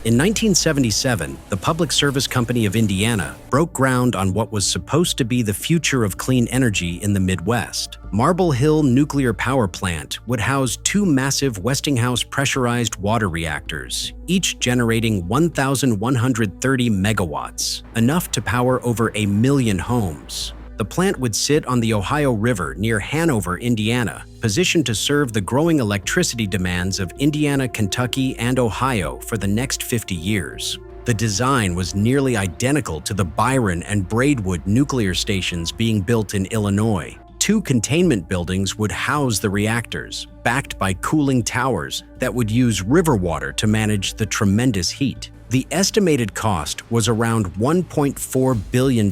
In 1977, the Public Service Company of Indiana broke ground on what was supposed to be the future of clean energy in the Midwest. Marble Hill Nuclear Power Plant would house two massive Westinghouse pressurized water reactors, each generating 1,130 megawatts, enough to power over 1 million homes. The plant would sit on the Ohio River near Hanover, Indiana, positioned to serve the growing electricity demands of Indiana, Kentucky, and Ohio for the next 50 years. The design was nearly identical to the Byron and Braidwood nuclear stations being built in Illinois. Two containment buildings would house the reactors, backed by cooling towers that would use river water to manage the tremendous heat. The estimated cost was around $1.4 billion,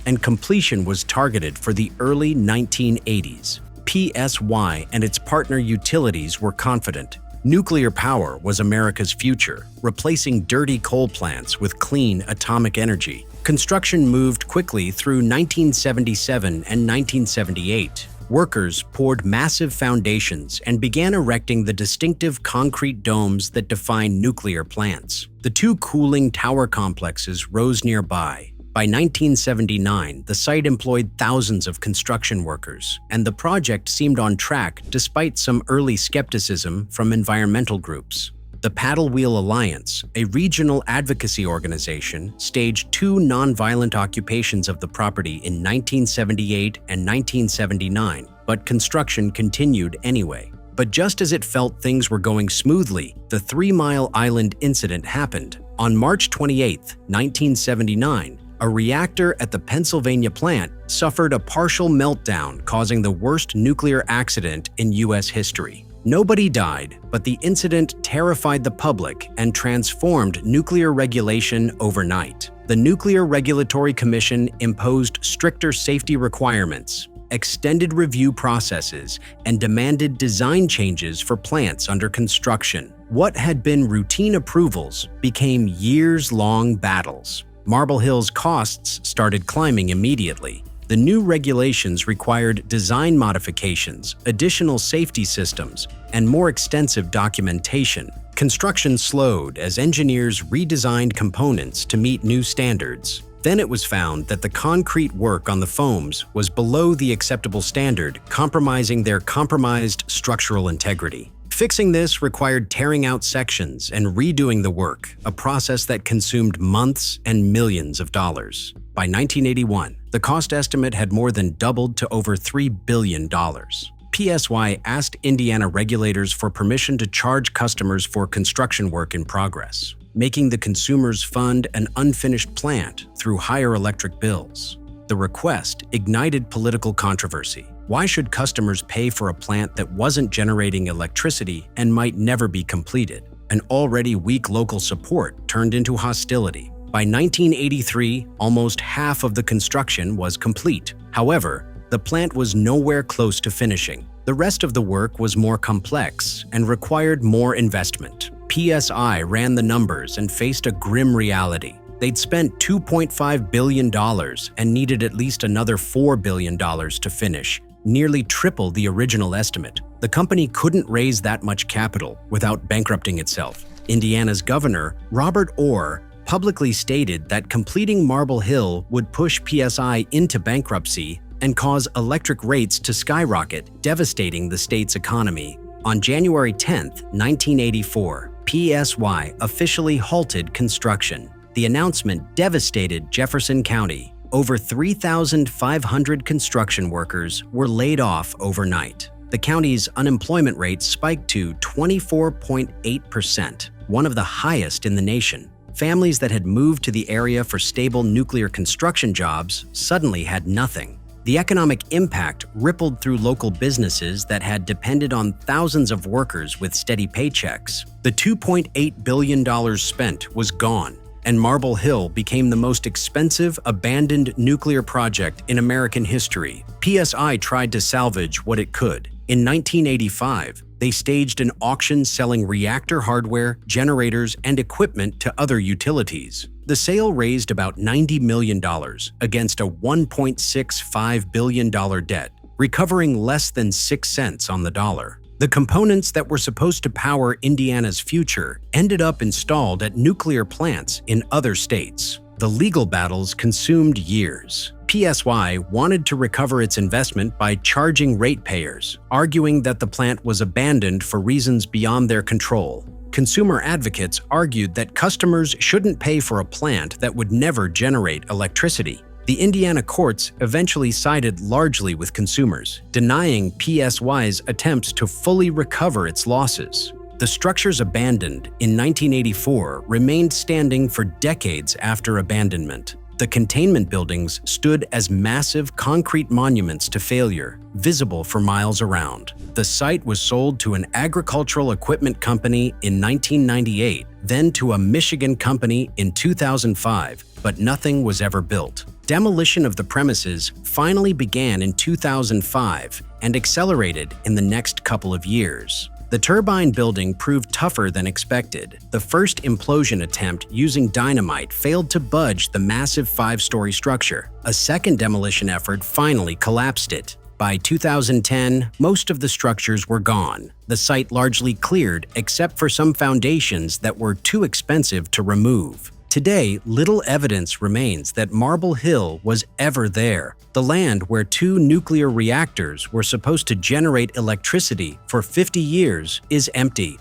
and completion was targeted for the early 1980s. PSY and its partner utilities were confident. Nuclear power was America's future, replacing dirty coal plants with clean atomic energy. Construction moved quickly through 1977 and 1978. Workers poured massive foundations and began erecting the distinctive concrete domes that define nuclear plants. The two cooling tower complexes rose nearby. By 1979, the site employed thousands of construction workers, and the project seemed on track despite some early skepticism from environmental groups. The Paddle Wheel Alliance, a regional advocacy organization, staged two nonviolent occupations of the property in 1978 and 1979, but construction continued anyway. But just as it felt things were going smoothly, the 3 Mile Island incident happened. On March 28, 1979, a reactor at the Pennsylvania plant suffered a partial meltdown, causing the worst nuclear accident in U.S. history. Nobody died, but the incident terrified the public and transformed nuclear regulation overnight. The Nuclear Regulatory Commission imposed stricter safety requirements, extended review processes, and demanded design changes for plants under construction. What had been routine approvals became years-long battles. Marble Hill's costs started climbing immediately. The new regulations required design modifications, additional safety systems, and more extensive documentation. Construction slowed as engineers redesigned components to meet new standards. Then it was found that the concrete work on the foams was below the acceptable standard, compromising their compromised structural integrity. Fixing this required tearing out sections and redoing the work, a process that consumed months and millions of dollars. By 1981, the cost estimate had more than doubled to over $3 billion. PSY asked Indiana regulators for permission to charge customers for construction work in progress, making the consumers fund an unfinished plant through higher electric bills. The request ignited political controversy. Why should customers pay for a plant that wasn't generating electricity and might never be completed? An already weak local support turned into hostility. By 1983, almost half of the construction was complete. However, the plant was nowhere close to finishing. The rest of the work was more complex and required more investment. PSI ran the numbers and faced a grim reality. They'd spent $2.5 billion and needed at least another $4 billion to finish, nearly triple the original estimate. The company couldn't raise that much capital without bankrupting itself. Indiana's governor, Robert Orr, publicly stated that completing Marble Hill would push PSI into bankruptcy and cause electric rates to skyrocket, devastating the state's economy. On January 10, 1984, PSY officially halted construction. The announcement devastated Jefferson County. Over 3,500 construction workers were laid off overnight. The county's unemployment rate spiked to 24.8%, one of the highest in the nation. Families that had moved to the area for stable nuclear construction jobs suddenly had nothing. The economic impact rippled through local businesses that had depended on thousands of workers with steady paychecks. The $2.8 billion spent was gone, and Marble Hill became the most expensive abandoned nuclear project in American history. PSI tried to salvage what it could. In 1985, they staged an auction selling reactor hardware, generators, and equipment to other utilities. The sale raised about $90 million against a $1.65 billion debt, recovering less than 6 cents on the dollar. The components that were supposed to power Indiana's future ended up installed at nuclear plants in other states. The legal battles consumed years. PSY wanted to recover its investment by charging ratepayers, arguing that the plant was abandoned for reasons beyond their control. Consumer advocates argued that customers shouldn't pay for a plant that would never generate electricity. The Indiana courts eventually sided largely with consumers, denying PSY's attempts to fully recover its losses. The structures abandoned in 1984 remained standing for decades after abandonment. The containment buildings stood as massive concrete monuments to failure, visible for miles around. The site was sold to an agricultural equipment company in 1998, then to a Michigan company in 2005, but nothing was ever built. Demolition of the premises finally began in 2005 and accelerated in the next couple of years. The turbine building proved tougher than expected. The first implosion attempt using dynamite failed to budge the massive 5-story structure. A second demolition effort finally collapsed it. By 2010, most of the structures were gone. The site largely cleared except for some foundations that were too expensive to remove. Today, little evidence remains that Marble Hill was ever there. The land where 2 nuclear reactors were supposed to generate electricity for 50 years is empty.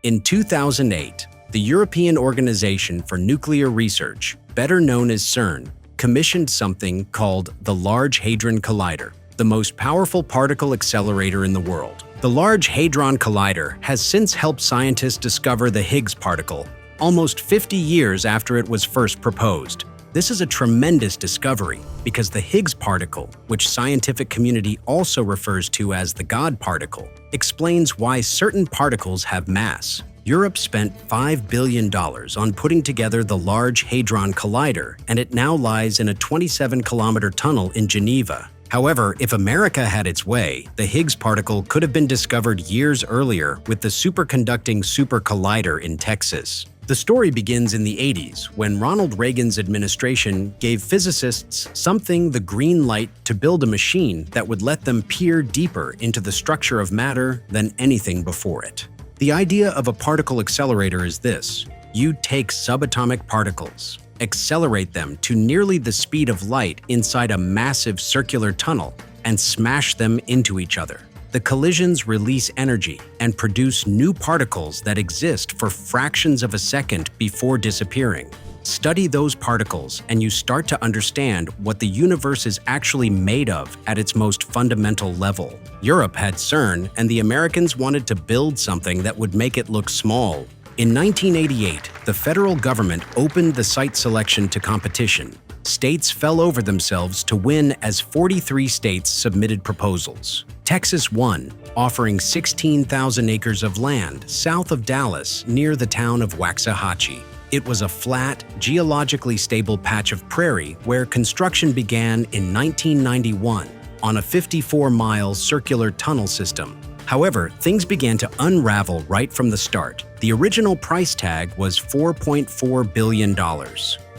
In 2008, the European Organization for Nuclear Research, better known as CERN, commissioned something called the Large Hadron Collider, the most powerful particle accelerator in the world. The Large Hadron Collider has since helped scientists discover the Higgs particle, almost 50 years after it was first proposed. This is a tremendous discovery because the Higgs particle, which scientific community also refers to as the God particle, explains why certain particles have mass. Europe spent $5 billion on putting together the Large Hadron Collider, and it now lies in a 27-kilometer tunnel in Geneva. However, if America had its way, the Higgs particle could have been discovered years earlier with the superconducting super collider in Texas. The story begins in the 80s, when Ronald Reagan's administration gave physicists something the green light to build a machine that would let them peer deeper into the structure of matter than anything before it. The idea of a particle accelerator is this: you take subatomic particles, accelerate them to nearly the speed of light inside a massive circular tunnel, and smash them into each other. The collisions release energy and produce new particles that exist for fractions of a second before disappearing. Study those particles and you start to understand what the universe is actually made of at its most fundamental level. Europe had CERN, and the Americans wanted to build something that would make it look small. In 1988, the federal government opened the site selection to competition. States fell over themselves to win as 43 states submitted proposals. Texas won, offering 16,000 acres of land south of Dallas near the town of Waxahachie. It was a flat, geologically stable patch of prairie where construction began in 1991 on a 54-mile circular tunnel system. However, things began to unravel right from the start. The original price tag was $4.4 billion.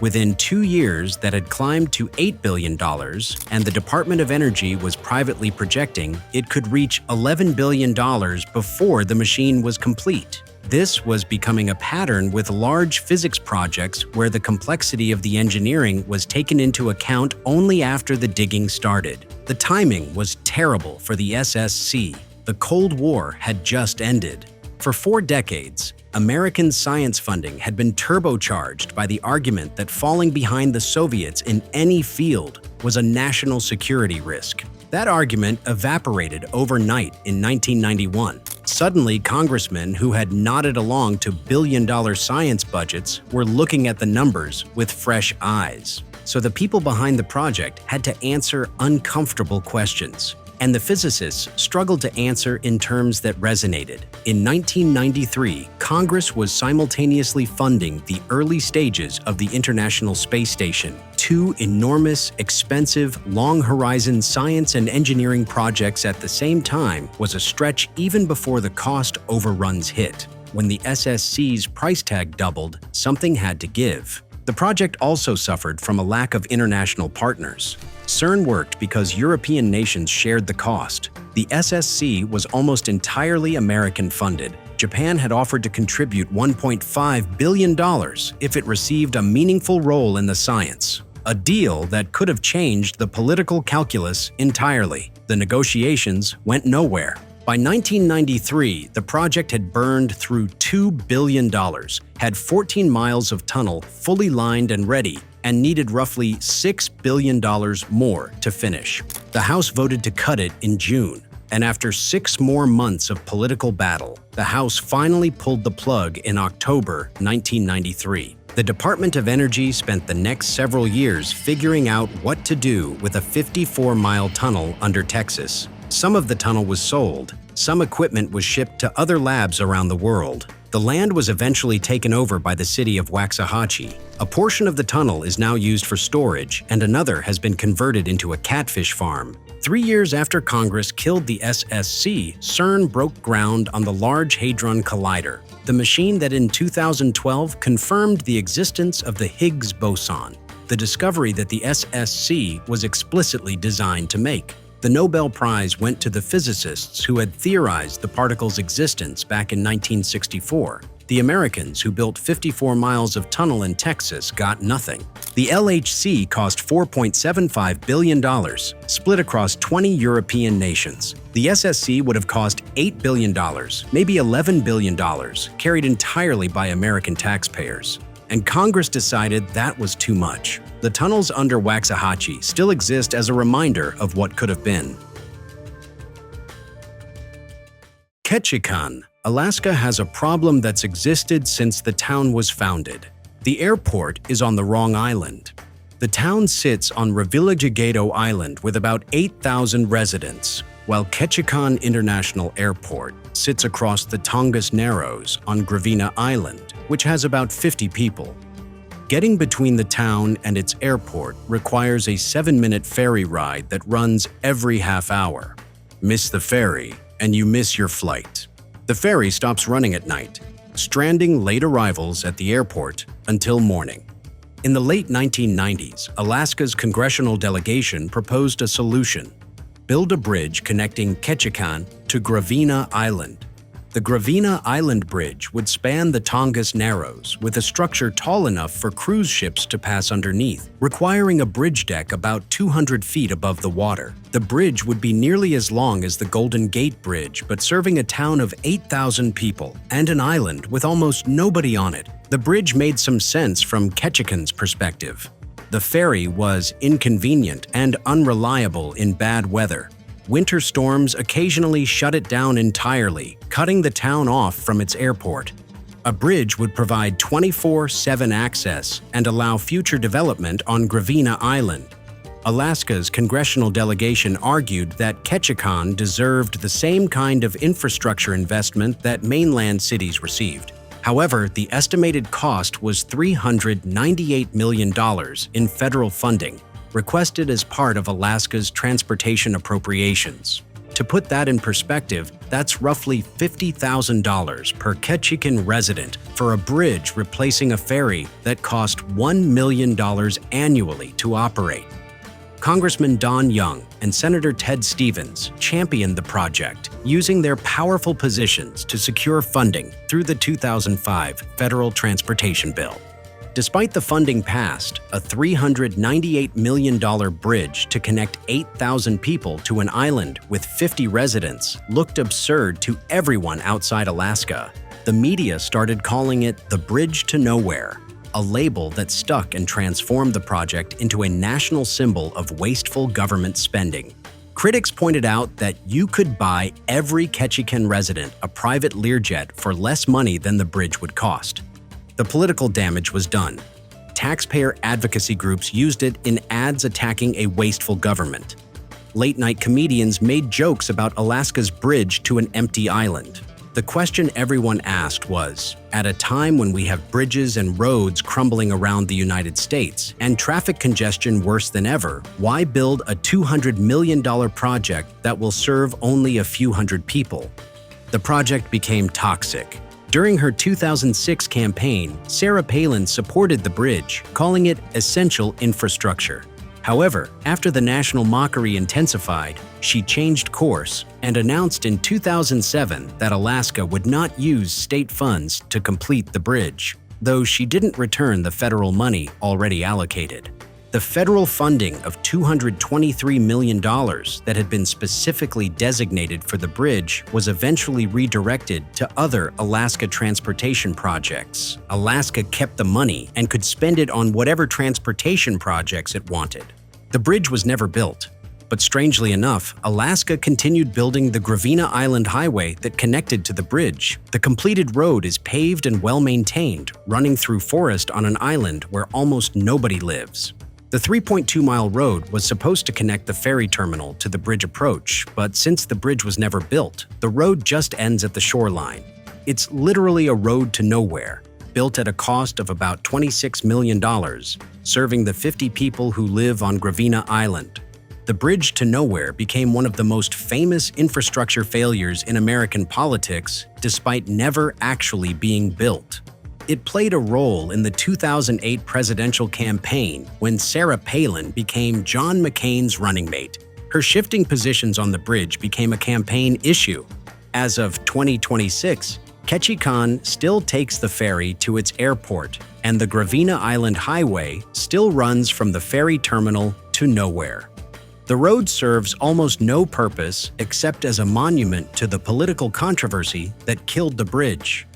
Within 2 years, that had climbed to $8 billion, and the Department of Energy was privately projecting it could reach $11 billion before the machine was complete. This was becoming a pattern with large physics projects where the complexity of the engineering was taken into account only after the digging started. The timing was terrible for the SSC. The Cold War had just ended. For 4 decades, American science funding had been turbocharged by the argument that falling behind the Soviets in any field was a national security risk. That argument evaporated overnight in 1991. Suddenly, congressmen who had nodded along to billion-dollar science budgets were looking at the numbers with fresh eyes. So the people behind the project had to answer uncomfortable questions, and the physicists struggled to answer in terms that resonated. In 1993, Congress was simultaneously funding the early stages of the International Space Station. Two enormous, expensive, long-horizon science and engineering projects at the same time was a stretch even before the cost overruns hit. When the SSC's price tag doubled, something had to give. The project also suffered from a lack of international partners. CERN worked because European nations shared the cost. The SSC was almost entirely American-funded. Japan had offered to contribute $1.5 billion if it received a meaningful role in the science, a deal that could have changed the political calculus entirely. The negotiations went nowhere. By 1993, the project had burned through $2 billion, had 14 miles of tunnel fully lined and ready, and needed roughly $6 billion more to finish. The House voted to cut it in June, and after 6 more months of political battle, the House finally pulled the plug in October 1993. The Department of Energy spent the next several years figuring out what to do with a 54-mile tunnel under Texas. Some of the tunnel was sold, some equipment was shipped to other labs around the world. The land was eventually taken over by the city of Waxahachie. A portion of the tunnel is now used for storage, and another has been converted into a catfish farm. 3 years after Congress killed the SSC, CERN broke ground on the Large Hadron Collider, the machine that in 2012 confirmed the existence of the Higgs boson, the discovery that the SSC was explicitly designed to make. The Nobel Prize went to the physicists who had theorized the particle's existence back in 1964. The Americans who built 54 miles of tunnel in Texas got nothing. The LHC cost $4.75 billion, split across 20 European nations. The SSC would have cost $8 billion, maybe $11 billion, carried entirely by American taxpayers. And Congress decided that was too much. The tunnels under Waxahachie still exist as a reminder of what could have been. Ketchikan, Alaska has a problem that's existed since the town was founded. The airport is on the wrong island. The town sits on Revillagigedo Island with about 8,000 residents, while Ketchikan International Airport sits across the Tongass Narrows on Gravina Island, which has about 50 people. Getting between the town and its airport requires a 7-minute ferry ride that runs every half hour. Miss the ferry, and you miss your flight. The ferry stops running at night, stranding late arrivals at the airport until morning. In the late 1990s, Alaska's congressional delegation proposed a solution: build a bridge connecting Ketchikan to Gravina Island. The Gravina Island Bridge would span the Tongass Narrows with a structure tall enough for cruise ships to pass underneath, requiring a bridge deck about 200 feet above the water. The bridge would be nearly as long as the Golden Gate Bridge, but serving a town of 8,000 people and an island with almost nobody on it. The bridge made some sense from Ketchikan's perspective. The ferry was inconvenient and unreliable in bad weather. Winter storms occasionally shut it down entirely, cutting the town off from its airport. A bridge would provide 24/7 access and allow future development on Gravina Island. Alaska's congressional delegation argued that Ketchikan deserved the same kind of infrastructure investment that mainland cities received. However, the estimated cost was $398 million in federal funding, requested as part of Alaska's transportation appropriations. To put that in perspective, that's roughly $50,000 per Ketchikan resident for a bridge replacing a ferry that cost $1 million annually to operate. Congressman Don Young and Senator Ted Stevens championed the project, using their powerful positions to secure funding through the 2005 Federal Transportation Bill. Despite the funding passed, a $398 million bridge to connect 8,000 people to an island with 50 residents looked absurd to everyone outside Alaska. The media started calling it the Bridge to Nowhere. a label that stuck and transformed the project into a national symbol of wasteful government spending. Critics pointed out that you could buy every Ketchikan resident a private Learjet for less money than the bridge would cost. The political damage was done. Taxpayer advocacy groups used it in ads attacking a wasteful government. Late-night comedians made jokes about Alaska's bridge to an empty island. The question everyone asked was, at a time when we have bridges and roads crumbling around the United States and traffic congestion worse than ever, why build a $200 million project that will serve only a few hundred people? The project became toxic. During her 2006 campaign, Sarah Palin supported the bridge, calling it essential infrastructure. However, after the national mockery intensified, she changed course and announced in 2007 that Alaska would not use state funds to complete the bridge, though she didn't return the federal money already allocated. The federal funding of $223 million that had been specifically designated for the bridge was eventually redirected to other Alaska transportation projects. Alaska kept the money and could spend it on whatever transportation projects it wanted. The bridge was never built, but strangely enough, Alaska continued building the Gravina Island Highway that connected to the bridge. The completed road is paved and well-maintained, running through forest on an island where almost nobody lives. The 3.2-mile road was supposed to connect the ferry terminal to the bridge approach, but since the bridge was never built, the road just ends at the shoreline. It's literally a road to nowhere, built at a cost of about $26 million, serving the 50 people who live on Gravina Island. The bridge to nowhere became one of the most famous infrastructure failures in American politics, despite never actually being built. It played a role in the 2008 presidential campaign when Sarah Palin became John McCain's running mate. Her shifting positions on the bridge became a campaign issue. As of 2026, Ketchikan still takes the ferry to its airport, and the Gravina Island Highway still runs from the ferry terminal to nowhere. The road serves almost no purpose except as a monument to the political controversy that killed the bridge.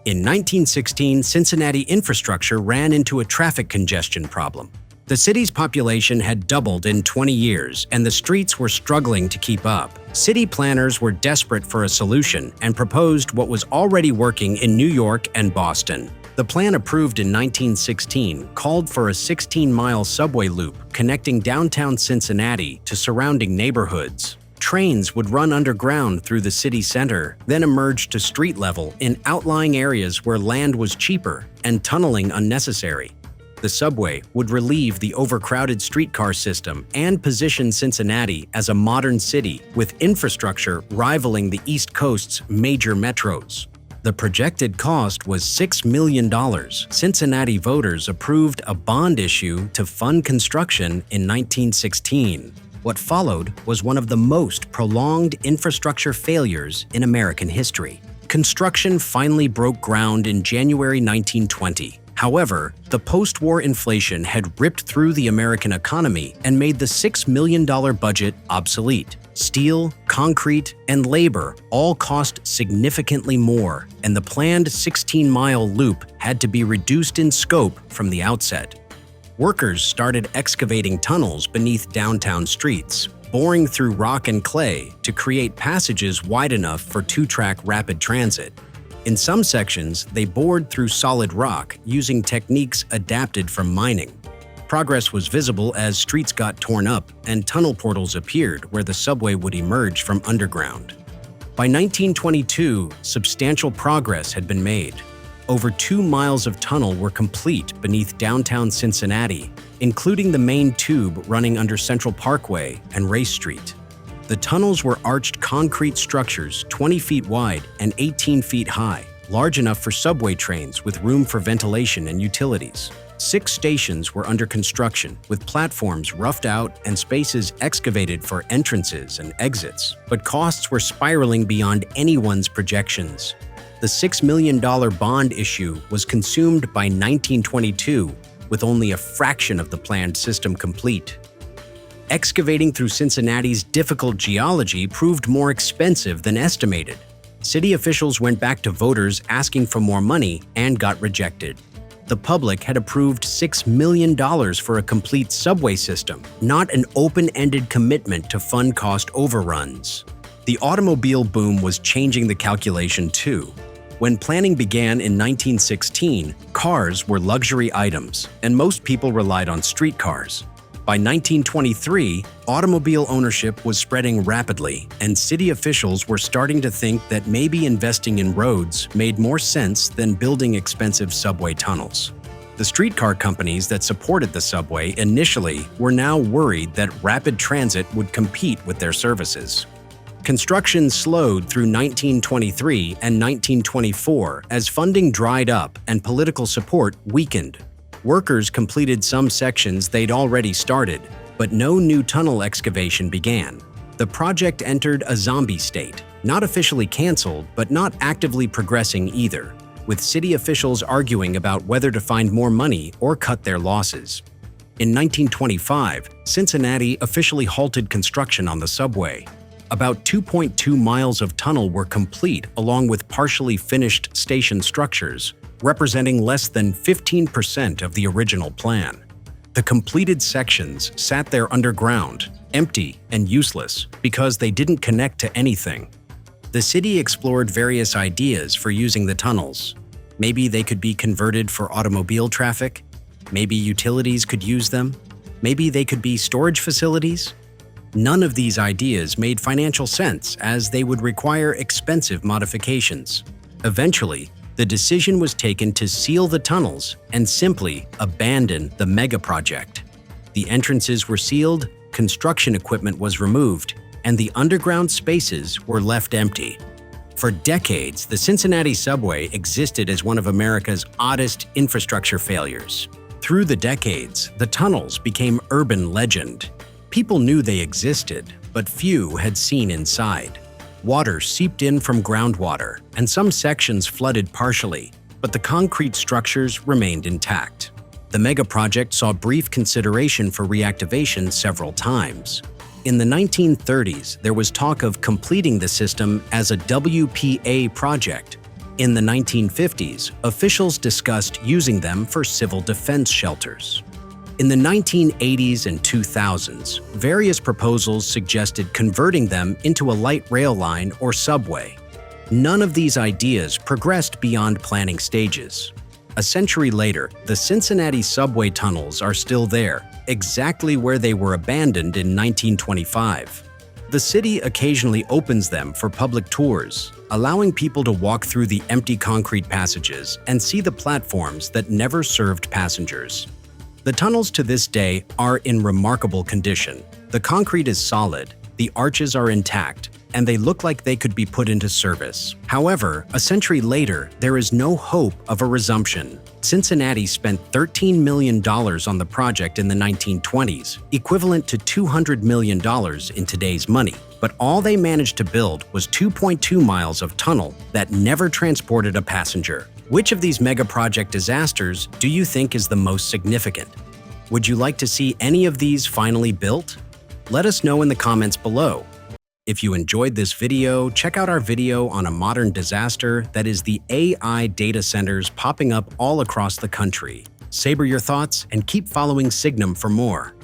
In 1916, Cincinnati infrastructure ran into a traffic congestion problem. The city's population had doubled in 20 years, and the streets were struggling to keep up. City planners were desperate for a solution and proposed what was already working in New York and Boston. The plan approved in 1916 called for a 16-mile subway loop connecting downtown Cincinnati to surrounding neighborhoods. Trains would run underground through the city center, then emerge to street level in outlying areas where land was cheaper and tunneling unnecessary. The subway would relieve the overcrowded streetcar system and position Cincinnati as a modern city with infrastructure rivaling the East Coast's major metros. The projected cost was $6 million. Cincinnati voters approved a bond issue to fund construction in 1916. What followed was one of the most prolonged infrastructure failures in American history. Construction finally broke ground in January 1920. However, the post-war inflation had ripped through the American economy and made the $6 million budget obsolete. Steel, concrete, and labor all cost significantly more, and the planned 16-mile loop had to be reduced in scope from the outset. Workers started excavating tunnels beneath downtown streets, boring through rock and clay to create passages wide enough for two-track rapid transit. In some sections, they bored through solid rock using techniques adapted from mining. Progress was visible as streets got torn up and tunnel portals appeared where the subway would emerge from underground. By 1922, substantial progress had been made. Over 2 miles of tunnel were complete beneath downtown Cincinnati, including the main tube running under Central Parkway and Race Street. The tunnels were arched concrete structures 20 feet wide and 18 feet high, large enough for subway trains with room for ventilation and utilities. 6 stations were under construction, with platforms roughed out and spaces excavated for entrances and exits, but costs were spiraling beyond anyone's projections. The $6 million bond issue was consumed by 1922, with only a fraction of the planned system complete. Excavating through Cincinnati's difficult geology proved more expensive than estimated. City officials went back to voters asking for more money and got rejected. The public had approved $6 million for a complete subway system, not an open-ended commitment to fund cost overruns. The automobile boom was changing the calculation too. When planning began in 1916, cars were luxury items, and most people relied on streetcars. By 1923, automobile ownership was spreading rapidly, and city officials were starting to think that maybe investing in roads made more sense than building expensive subway tunnels. The streetcar companies that supported the subway initially were now worried that rapid transit would compete with their services. Construction slowed through 1923 and 1924 as funding dried up and political support weakened. Workers completed some sections they'd already started, but no new tunnel excavation began. The project entered a zombie state, not officially canceled, but not actively progressing either, with city officials arguing about whether to find more money or cut their losses. In 1925, Cincinnati officially halted construction on the subway. About 2.2 miles of tunnel were complete along with partially finished station structures, representing less than 15% of the original plan. The completed sections sat there underground, empty and useless because they didn't connect to anything. The city explored various ideas for using the tunnels. Maybe they could be converted for automobile traffic. Maybe utilities could use them. Maybe they could be storage facilities. None of these ideas made financial sense as they would require expensive modifications. Eventually, the decision was taken to seal the tunnels and simply abandon the Megaproject. The entrances were sealed, construction equipment was removed, and the underground spaces were left empty. For decades, the Cincinnati Subway existed as one of America's oddest infrastructure failures. Through the decades, the tunnels became urban legend. People knew they existed, but few had seen inside. Water seeped in from groundwater, and some sections flooded partially, but the concrete structures remained intact. The Megaproject saw brief consideration for reactivation several times. In the 1930s, there was talk of completing the system as a WPA project. In the 1950s, officials discussed using them for civil defense shelters. In the 1980s and 2000s, various proposals suggested converting them into a light rail line or subway. None of these ideas progressed beyond planning stages. A century later, the Cincinnati Subway tunnels are still there, exactly where they were abandoned in 1925. The city occasionally opens them for public tours, allowing people to walk through the empty concrete passages and see the platforms that never served passengers. The tunnels to this day are in remarkable condition. The concrete is solid, the arches are intact, and they look like they could be put into service. However, a century later, there is no hope of a resumption. Cincinnati spent $13 million on the project in the 1920s, equivalent to $200 million in today's money. But all they managed to build was 2.2 miles of tunnel that never transported a passenger. Which of these megaproject disasters do you think is the most significant? Would you like to see any of these finally built? Let us know in the comments below. If you enjoyed this video, check out our video on a modern disaster that is the AI data centers popping up all across the country. Savor your thoughts and keep following SIGNUM for more.